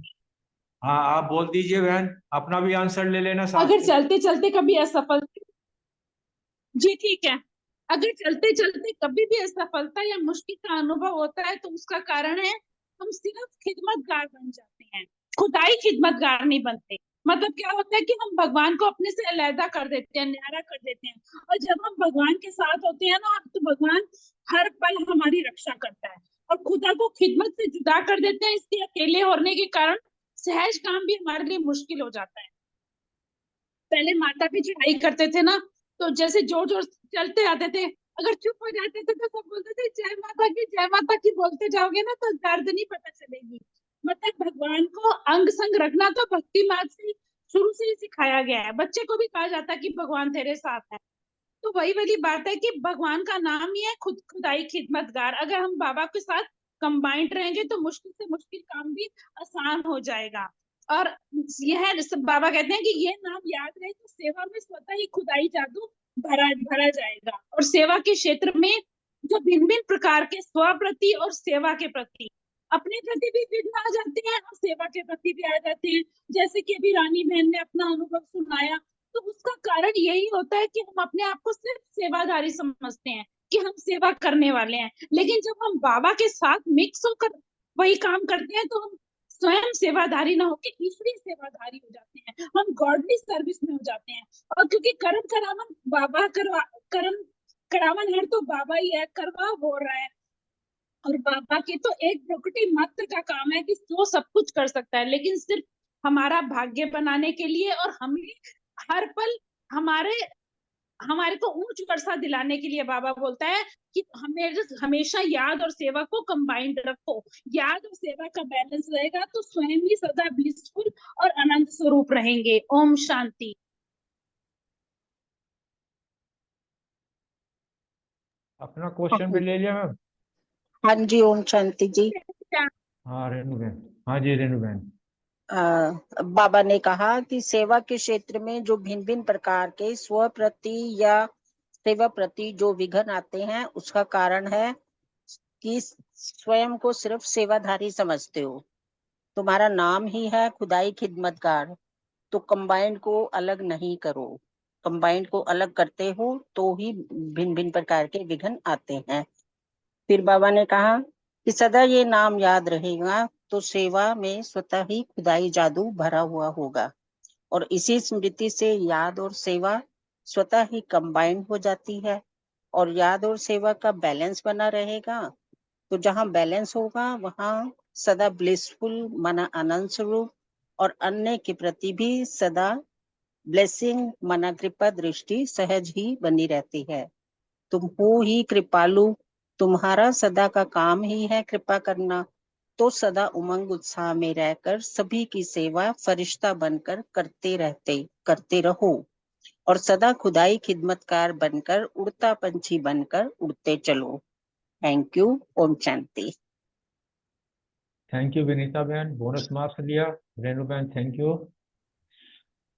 हाँ आप बोल दीजिए बहन, अपना भी आंसर ले लेना साथ अगर में। चलते चलते कभी असफल, जी ठीक है, अगर चलते चलते कभी भी असफलता या मुश्किल का अनुभव होता है तो उसका कारण है हम सिर्फ खिदमतगार बन जाते हैं, खुदाई खिदमतगार नहीं बनते। मतलब क्या होता है कि हम भगवान को अपने से अलहदा कर देते हैं, न्यारा कर देते हैं, और जब हम भगवान के साथ होते हैं ना तो भगवान हर पल हमारी रक्षा करता है। और खुदा को खिदमत से जुदा कर देते हैं, इसके अकेले होने के कारण सहज काम भी हमारे लिए मुश्किल हो जाता है। पहले माता भी चढ़ाई करते थे ना, तो जैसे जोर जोर से चलते आते थे, अगर चुप हो जाते थे तो सब बोलते थे जय माता की बोलते जाओगे ना तो दर्द नहीं पता चलेगी। मतलब भगवान को अंग संग रखना तो भक्ति मार्ग से शुरू से ही सिखाया गया है। बच्चे को भी कहा जाता है कि भगवान तेरे साथ है। तो वही वाली बात है कि भगवान का नाम ही है खुदाई खिदमतगार। अगर हम बाबा के साथ कंबाइंड रहेंगे तो मुश्किल से मुश्किल काम भी आसान हो जाएगा। और यह बाबा कहते हैं कि ये नाम याद रहे तो सेवा में स्वतः ही खुदाई जादू भरा भरा जाएगा। और सेवा के क्षेत्र में जो भिन्न भिन्न प्रकार के स्व प्रति और सेवा के प्रति, अपने प्रति भी विघ्न आ जाते हैं और सेवा के प्रति भी आ जाते हैं। जैसे कि अभी रानी बहन ने अपना अनुभव सुनाया, तो उसका कारण यही होता है कि हम अपने आप को सिर्फ सेवादारी समझते हैं कि हम सेवा करने वाले हैं। लेकिन जब हम बाबा के साथ मिक्स होकर वही काम करते हैं तो हम स्वयं सेवादारी ना होकर ईश्वरीय सेवादारी हो जाते हैं, हम गॉडली सर्विस में हो जाते हैं। और क्योंकि कर्म करावन बाबा कर्म करावन हर तो बाबा ही है, करवा हो रहा है। और बाबा के तो एक प्रकृति मात्र का काम है कि वो सब कुछ कर सकता है, लेकिन सिर्फ हमारा भाग्य बनाने के लिए और हमें हर पल हमारे हमारे को ऊंच वर्षा दिलाने के लिए बाबा बोलता है कि हमें हमेशा याद और सेवा को कंबाइंड रखो। याद और सेवा का बैलेंस रहेगा तो स्वयं ही सदा ब्लिसफुल और अनंत स्वरूप रहेंगे। ओम शांति। अपना क्वेश्चन भी ले लिया मैम। हाँ जी, ओम शांति जी। हाँ रेनू बहन, हाँ जी रेनू बहन। बाबा ने कहा कि सेवा के क्षेत्र में जो भिन्न भिन्न प्रकार के स्व प्रति या सेवा प्रति जो विघ्न आते हैं उसका कारण है कि स्वयं को सिर्फ सेवाधारी समझते हो। तुम्हारा नाम ही है खुदाई खिदमतगार, तो कंबाइंड को अलग नहीं करो। कंबाइंड को अलग करते हो तो ही भिन्न भिन्न प्रकार के विघ्न आते हैं। फिर बाबा ने कहा कि सदा ये नाम याद रहेगा तो सेवा में स्वतः ही खुदाई जादू भरा हुआ होगा। और इसी स्मृति से याद और सेवा स्वतः ही कंबाइंड हो जाती है और याद और सेवा का बैलेंस बना रहेगा। तो जहाँ बैलेंस होगा वहाँ सदा ब्लिसफुल माना आनंद स्वरूप और अन्य के प्रति भी सदा ब्लेसिंग माना कृपा दृष्टि सहज ही बनी रहती है। तुम हो ही कृपालु, तुम्हारा सदा का काम ही है कृपा करना, तो सदा उमंग उत्साह में रहकर सभी की सेवा फरिश्ता बनकर करते रहो और सदा खुदाई खिदमतकार बनकर उड़ता पंछी बनकर उड़ते चलो। Thank you. Om Shanti. Thank you Vinita बहन, बोनस मार्क्स लिया। रेनू बहन thank you.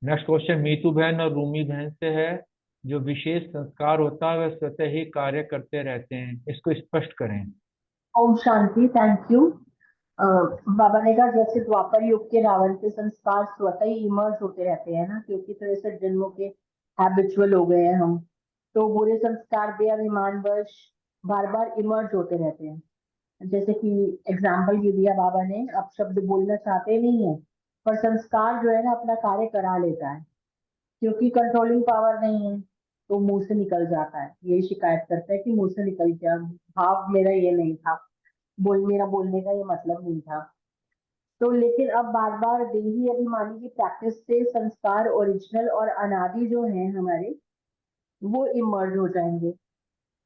Next question Meetu बहन और रूमी बहन से है। जो विशेष संस्कार होता है वह स्वतः ही कार्य करते रहते हैं, इसको स्पष्ट करें। Om Shanti, thank you. बाबा ने कहा जैसे द्वापर युग के रावण के संस्कार स्वतः ही इमर्ज होते रहते हैं ना, क्योंकि 63 जन्मों के हैबिचुअल हो गए हैं हम, तो बुरे संस्कार बेअभिमानवश बार बार इमर्ज होते रहते हैं। जैसे कि एग्जाम्पल भी दिया बाबा ने, अब शब्द बोलना चाहते नहीं है पर संस्कार जो है ना अपना कार्य करा लेता है, क्योंकि कंट्रोलिंग पावर नहीं है तो मुंह से निकल जाता है। यही शिकायत करता है कि मुंह से निकल गया, भाव मेरा ये नहीं था, मेरा बोलने का ये मतलब नहीं था। तो लेकिन अब बार बार देही अभिमानी की प्रैक्टिस से संस्कार ओरिजिनल और अनादि जो है हमारे, वो इमर्ज हो जाएंगे।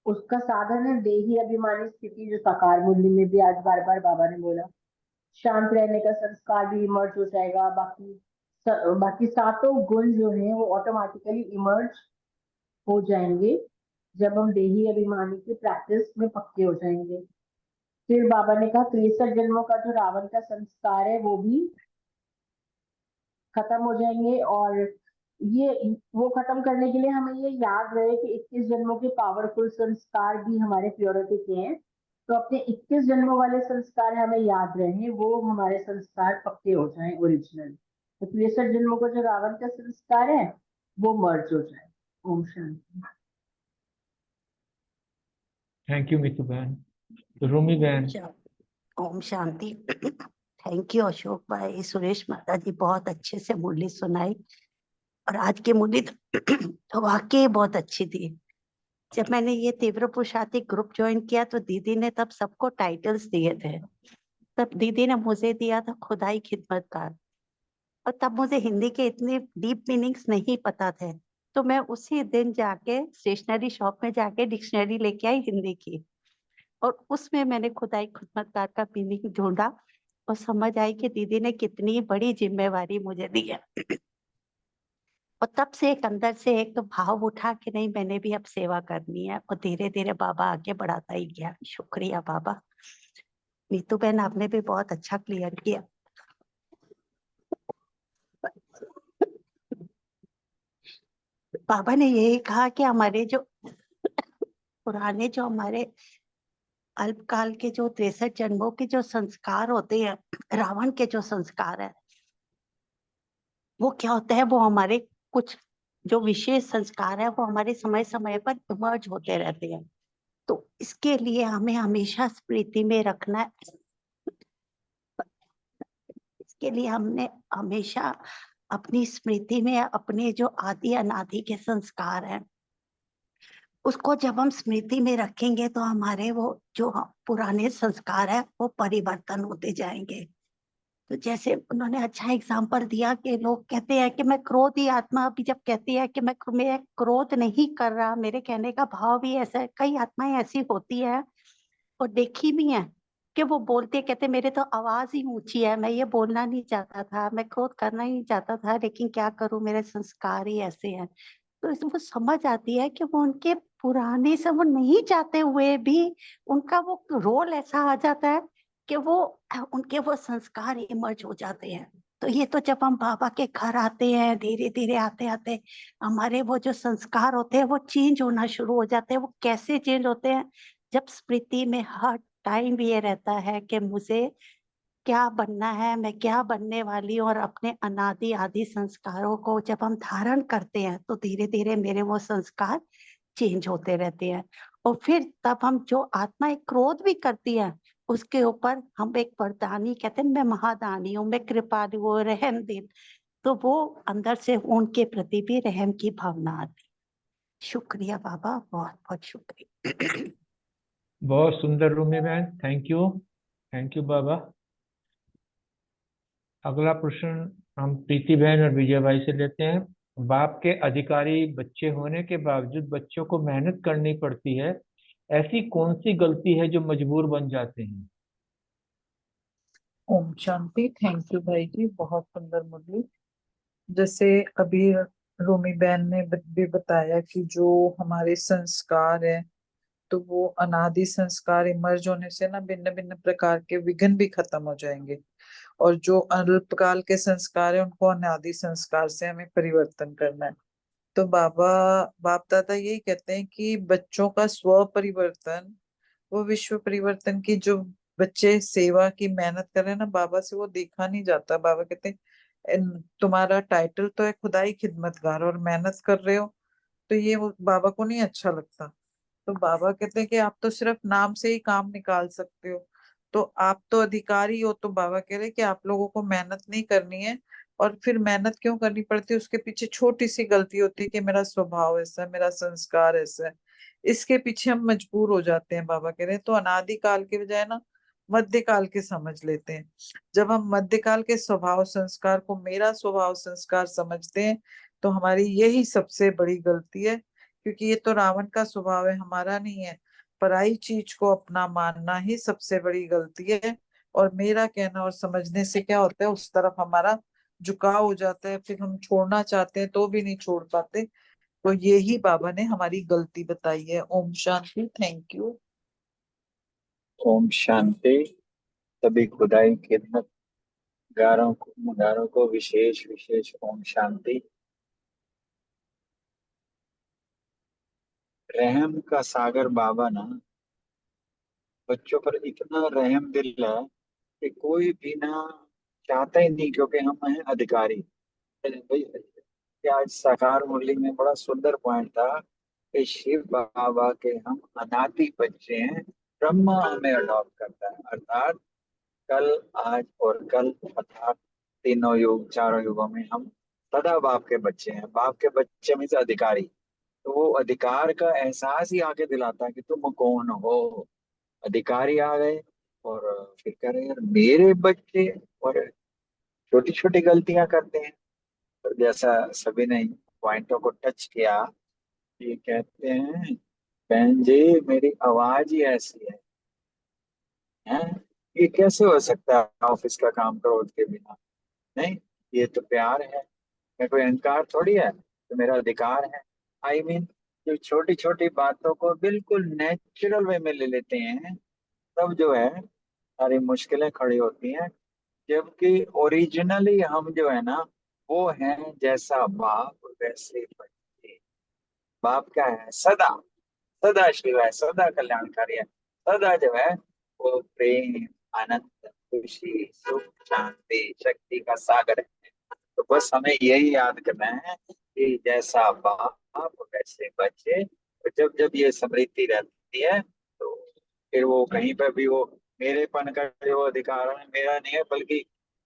उसका साधन है देही अभिमानी स्थिति, जो साकार मुरली में भी आज बार बार बाबा ने बोला। शांत रहने का संस्कार भी इमर्ज हो जाएगा। बाकी सातों गुण जो है वो ऑटोमेटिकली इमर्ज हो जाएंगे जब हम देही अभिमानी की प्रैक्टिस में पक्के हो जाएंगे। फिर बाबा ने कहा 63 जन्मों का जो रावण का संस्कार है वो भी खत्म हो जाएंगे। और ये वो खत्म करने के लिए हमें ये याद रहे कि 21 जन्मों के पावरफुल संस्कार भी हमारे प्योरिटी के हैं। तो अपने 21 जन्मों वाले संस्कार हमें याद रहे, वो हमारे संस्कार पक्के हो जाएं, ओरिजिनल। तो 63 जन्मों का जो रावण का संस्कार है वो मर्ज हो जाए। ओम शांति। थैंक यू मीतू बहन। रूमी बहन। ओम शांति। थैंक यू अशोक भाई, सुरेश माता जी, बहुत अच्छे से मुरली सुनाई। और आज की मुरली तो वाकई बहुत अच्छी थी। जब मैंने ये तीव्र पुरुषार्थी ग्रुप ज्वाइन किया तो दीदी ने तब सबको टाइटल्स दिए थे। तब दीदी ने मुझे दिया था खुदाई खिदमतगार, और तब मुझे हिंदी के इतने डीप मीनिंग्स नहीं पता थे। तो मैं उसी दिन जाके स्टेशनरी शॉप में जाके डिक्शनरी लेके आई हिंदी की, और उसमें मैंने खुदाई खिदमतगार का मीनिंग ढूंढा और समझ आई कि दीदी ने कितनी बड़ी जिम्मेवारी मुझे दी है। और तब से एक अंदर से एक तो भाव उठा कि नहीं, मैंने भी अब सेवा करनी है, और धीरे धीरे बाबा आगे बढ़ाता ही गया। शुक्रिया बाबा। नीतू बहन, आपने भी बहुत अच्छा क्लियर किया। बाबा ने यही कहा कि हमारे जो पुराने, जो हमारे अल्पकाल के जो 63 जन्मों के जो संस्कार होते हैं, रावण के जो संस्कार है, वो क्या होता है, वो हमारे कुछ जो विशेष संस्कार है वो हमारे समय समय पर इमर्ज होते रहते हैं। तो इसके लिए हमें हमेशा स्मृति में रखना है। इसके लिए हमने हमेशा अपनी स्मृति में अपने जो आदि अनादि के संस्कार हैं, उसको जब हम स्मृति में रखेंगे तो हमारे वो जो पुराने संस्कार है वो परिवर्तन होते जाएंगे। तो जैसे उन्होंने अच्छा एग्जाम्पल दिया कि लोग कहते हैं कि मैं क्रोधी आत्मा, अभी जब कहती है कि मैं क्रोध नहीं कर रहा, मेरे कहने का भाव भी ऐसा है। कई आत्माएं ऐसी होती है और देखी भी है कि वो बोलते कहते मेरे तो आवाज ही ऊंची है, मैं ये बोलना नहीं चाहता था, मैं क्रोध करना ही नहीं चाहता था, लेकिन क्या करूं, मेरे संस्कार ही ऐसे हैं। तो वो समझ आती है कि वो उनके पुराने से वो नहीं चाहते हुए भी उनका वो रोल ऐसा आ जाता है कि वो उनके वो संस्कार इमर्ज हो जाते हैं। तो ये तो जब हम बाबा के घर आते हैं, धीरे धीरे आते आते हमारे वो जो संस्कार होते हैं वो चेंज होना शुरू हो जाते हैं। वो कैसे चेंज होते हैं, जब स्मृति में हर टाइम ये रहता है कि मुझे क्या बनना है, मैं क्या बनने वाली हूँ, और अपने अनादि आदि संस्कारों को जब हम धारण करते हैं तो धीरे धीरे मेरे वो संस्कार चेंज होते रहते हैं। और फिर तब हम जो आत्मा एक क्रोध भी करती है उसके ऊपर हम एक वरदानी कहते हैं, मैं महादानी हूँ, मैं कृपालु हूँ, रहम दिल, तो वो अंदर से उनके प्रति भी रहम की भावना आती। शुक्रिया बाबा, बहुत बहुत शुक्रिया। बहुत सुंदर रूमी बहन, थैंक यू बाबा। अगला प्रश्न हम प्रीति बहन और विजय भाई से लेते हैं। बाप के अधिकारी बच्चे होने के बावजूद बच्चों को मेहनत करनी पड़ती है, ऐसी कौन सी गलती है जो मजबूर बन जाते हैं? ओम शांति। थैंक यू भाई जी, बहुत सुंदर मुरली। जैसे अभी रोमी बहन ने भी बताया कि जो हमारे संस्कार है तो वो अनादि संस्कार इमर्ज होने से ना भिन्न भिन्न प्रकार के विघ्न भी खत्म हो जाएंगे, और जो अल्पकाल के संस्कार है उनको अनादि संस्कार से हमें परिवर्तन करना है। तो बाप दादा यही कहते हैं कि बच्चों का स्व परिवर्तन वो विश्व परिवर्तन की, जो बच्चे सेवा की मेहनत कर रहे हैं ना बाबा से, वो देखा नहीं जाता। बाबा कहते हैं तुम्हारा टाइटल तो है खुदाई खिदमतगार और मेहनत कर रहे हो, तो ये बाबा को नहीं अच्छा लगता। तो बाबा कहते हैं कि आप तो सिर्फ नाम से ही काम निकाल सकते हो, तो आप तो अधिकारी हो। तो बाबा कह रहे हैं कि आप लोगों को मेहनत नहीं करनी है। और फिर मेहनत क्यों करनी पड़ती है, उसके पीछे छोटी सी गलती होती है कि मेरा स्वभाव ऐसा है, मेरा संस्कार ऐसा है, इसके पीछे हम मजबूर हो जाते हैं। बाबा कह रहे हैं तो अनादिकाल के बजाय ना मध्यकाल के समझ लेते हैं। जब हम मध्यकाल के स्वभाव संस्कार को मेरा स्वभाव संस्कार समझते हैं तो हमारी यही सबसे बड़ी गलती है, क्योंकि ये तो रावण का स्वभाव है, हमारा नहीं है। पराई चीज को अपना मानना ही सबसे बड़ी गलती है। और मेरा कहना और समझने से क्या होता है, उस तरफ हमारा झुकाव हो जाता है, फिर हम छोड़ना चाहते हैं तो भी नहीं छोड़ पाते। तो यही बाबा ने हमारी गलती बताई है। ओम शांति। Thank you. ओम शांति। सभी खुदाई खिदमत मुंडारों को विशेष विशेष ओम शांति। रहम का सागर बाबा ना बच्चों पर इतना रहम दिल है कि कोई भी ना चाहता ही नहीं, क्योंकि हम हैं अधिकारी। भाई, कि आज साकार मुरली में बड़ा सुंदर पॉइंट था कि शिव बाबा के हम अनादि बच्चे हैं। ब्रह्मा हमें अडॉप्ट करता है, अर्थात कल, आज और कल, अर्थात तीनों युग, चारों युगों में हम सदा बाप के बच्चे हैं। बाप के बच्चे में से अधिकारी, तो वो अधिकार का एहसास ही आके दिलाता है कि तुम कौन हो। अधिकारी आ गए और फिर कह रहे यार मेरे बच्चे, और छोटी छोटी गलतियां करते हैं। तो जैसा सभी ने पॉइंटों को टच किया, ये कहते हैं बहन जी मेरी आवाज ही ऐसी है, ये कैसे हो सकता है ऑफिस का काम क्रोध के बिना? नहीं, ये तो प्यार है। मैं कोई अहंकार थोड़ी है, तो मेरा अधिकार है। आई मीन जो छोटी छोटी बातों को बिल्कुल नेचुरल वे में ले लेते हैं, तब जो है सारी मुश्किलें खड़ी होती हैं। जबकि ओरिजिनली हम जो है ना, वो हैं जैसा बाप वैसे बच्चे। बाप क्या है? सदा, सदा शिव है, सदा कल्याणकारी है, सदा जो है वो प्रेम, आनंद, खुशी, सुख, शांति, शक्ति का सागर है। तो बस हमें यही याद करना है कि जैसा बाप वैसे बच्चे। तो जब जब ये स्मृति रहती है, तो फिर वो कहीं पर भी वो मेरेपन का जो अधिकार है मेरा नहीं है, बल्कि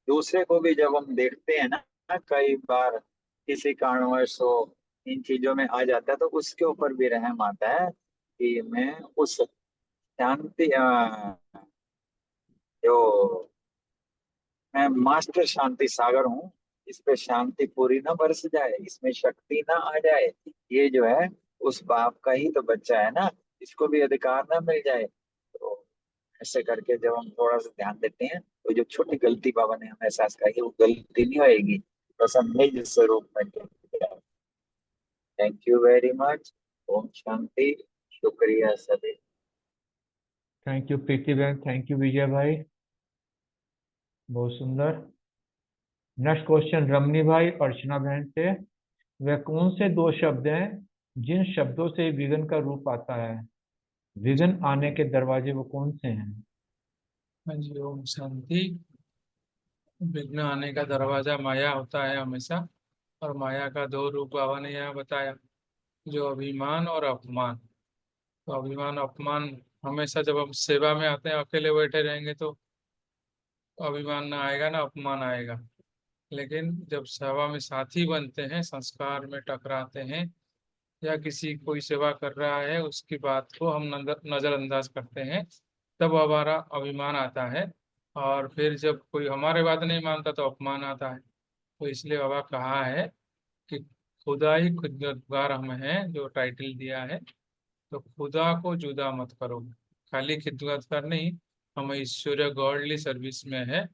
दूसरे को भी जब हम देखते हैं ना, कई बार किसी कारणवश वो इन चीजों में आ जाता है, तो उसके ऊपर भी रहम आता है कि मैं उस शांति जो मैं मास्टर शांति सागर हूँ, इस पे शांति पूरी ना बरस जाए, इसमें शक्ति ना आ जाए। ये जो है उस बाप का ही तो बच्चा है ना, इसको भी अधिकार ना मिल जाए। तो ऐसे करके जब हम थोड़ा सा ध्यान देते हैं, तो जो छोटी गलती बाबा ने हमें एहसास करा वो गलती नहीं होएगी, बस हम निज स्वरूप में। Thank you very much. ओम शांति। शुक्रिया सभी। थैंक यू प्रीति बहन, थैंक यू विजय भाई, बहुत सुंदर। नेक्स्ट क्वेश्चन रमनी भाई अर्चना बहन से। वे कौन से दो शब्द हैं जिन शब्दों से विघ्न का रूप आता है? विघ्न आने के दरवाजे वो कौन से हैं? हाँ जी, ओम शांति। विघ्न आने का दरवाजा माया होता है हमेशा, और माया का दो रूप बाबा ने यहाँ बताया, जो अभिमान और अपमान। तो अभिमान अपमान हमेशा जब हम सेवा में आते हैं, अकेले बैठे रहेंगे तो अभिमान ना आएगा ना अपमान आएगा। लेकिन जब सेवा में साथी बनते हैं, संस्कार में टकराते हैं, या किसी कोई सेवा कर रहा है उसकी बात को हम नजरअंदाज करते हैं, तब हमारा अभिमान आता है। और फिर जब कोई हमारे बात नहीं मानता तो अपमान आता है। तो इसलिए बाबा कहा है कि खुदा ही खिदमतगार हम हैं, जो टाइटल दिया है। तो खुदा को जुदा मत करो, खाली खिदमतगार नहीं, हम ईश्वरीय गॉडली सर्विस में है,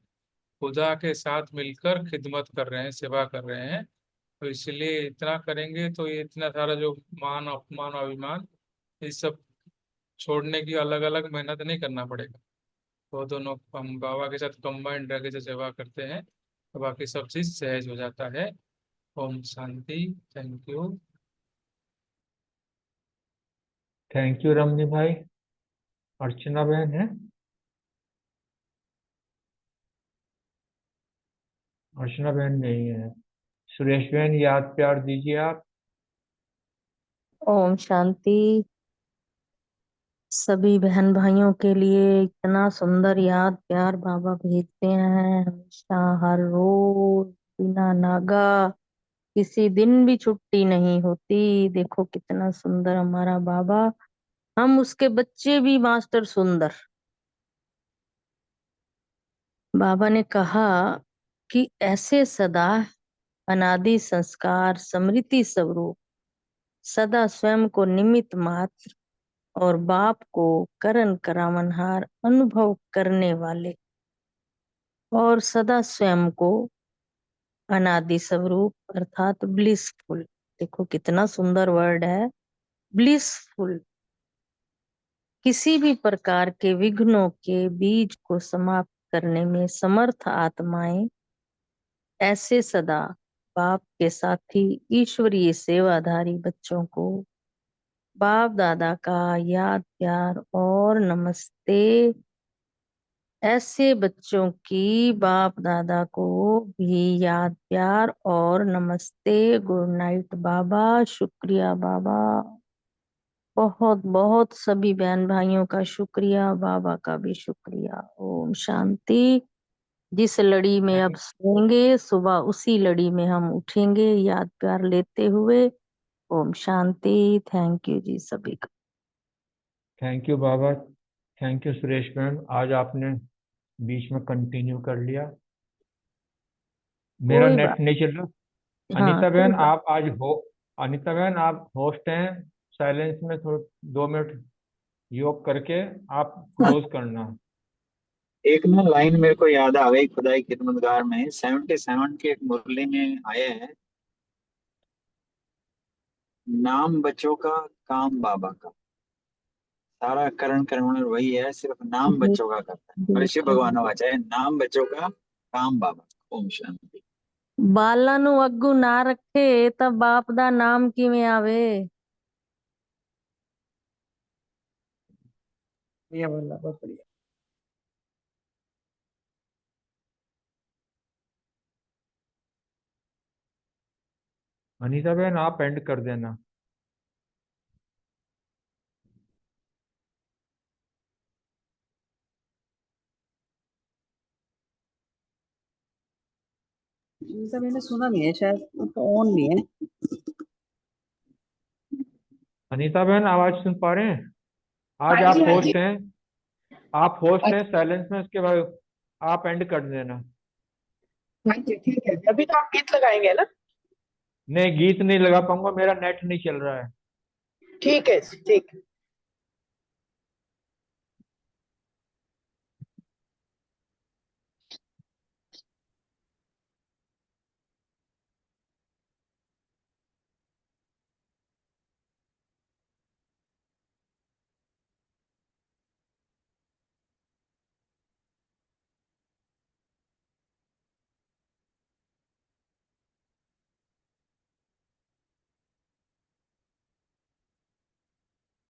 खुदा के साथ मिलकर खिदमत कर रहे हैं, सेवा कर रहे हैं। तो इसलिए इतना करेंगे तो ये इतना सारा जो मान अपमान अभिमान, इस सब छोड़ने की अलग अलग मेहनत नहीं करना पड़ेगा। वो दोनों हम बाबा के साथ कंबाइंड रह के जो सेवा करते हैं, तो बाकी सब चीज सहज हो जाता है। ओम शांति। Thank you. Thank you Ramani भाई। अर्चना बहन है? अर्चना बहन नहीं है। सुरेश बहन याद प्यार दीजिए आप। ओम शांति। सभी बहन भाइयों के लिए इतना सुंदर याद प्यार बाबा भेजते हैं हमेशा, हर रोज, बिना नागा, किसी दिन भी छुट्टी नहीं होती। देखो कितना सुंदर हमारा बाबा, हम उसके बच्चे भी मास्टर सुंदर। बाबा ने कहा कि ऐसे सदा अनादि संस्कार समृति स्वरूप, सदा स्वयं को निमित्त मात्र और बाप को करण करावनहार अनुभव करने वाले, और सदा स्वयं को अनादि स्वरूप अर्थात ब्लिसफुल। देखो कितना सुंदर वर्ड है, ब्लिसफुल। किसी भी प्रकार के विघ्नों के बीज को समाप्त करने में समर्थ आत्माएं ऐसे सदा बाप के साथी ईश्वरीय सेवाधारी बच्चों को बाप दादा का याद प्यार और नमस्ते। ऐसे बच्चों की बाप दादा को भी याद प्यार और नमस्ते। गुड नाइट बाबा। शुक्रिया बाबा, बहुत बहुत सभी बहन भाइयों का शुक्रिया, बाबा का भी शुक्रिया। ओम शांति। जिस लड़ी में अब सोएंगे सुबह उसी लड़ी में हम उठेंगे याद प्यार लेते हुए। ओम शांति। थैंक यू जी सभी का। Thank you Baba, thank you Suresh ma'am, आज आपने बीच में कंटिन्यू कर लिया। मेरा कोई नेट बात, नहीं चल रहा। हाँ अनीता कोई बहन बात। आप आज हो, अनीता बहन आप होस्ट हैं, साइलेंस में थोड़ा 2 मिनट योग करके आप क्लोज करना। एक ना लाइन मेरे को याद आ गई खुदाई खिदमतगार में 77 के एक मुरली में आया है, नाम बच्चों का काम बाबा का, सारा करण करवण वही है, सिर्फ नाम दे- बच्चों का करता है। और शिव देखो भगवान वाचा है, नाम बच्चों का काम बाबा का। ओम शांति। बाला नु अग्गू ना रखे तब बाप दा नाम किवें आवे। ये बोला बहुत बढ़िया। अनीता बहन आप एंड कर देना। ऐसा मैंने सुना नहीं है, शायद तो ऑन नहीं है। अनीता बहन आवाज सुन पा रहे हैं? आज हाँ आप जी हाँ जी। होस्ट हैं, आप होस्ट हैं, साइलेंस में उसके बाद आप एंड कर देना। हाँ जी ठीक है, अभी तो आप गीत लगाएंगे ना? नहीं गीत नहीं लगा पाऊंगा, मेरा नेट नहीं चल रहा है। ठीक है ठीक है।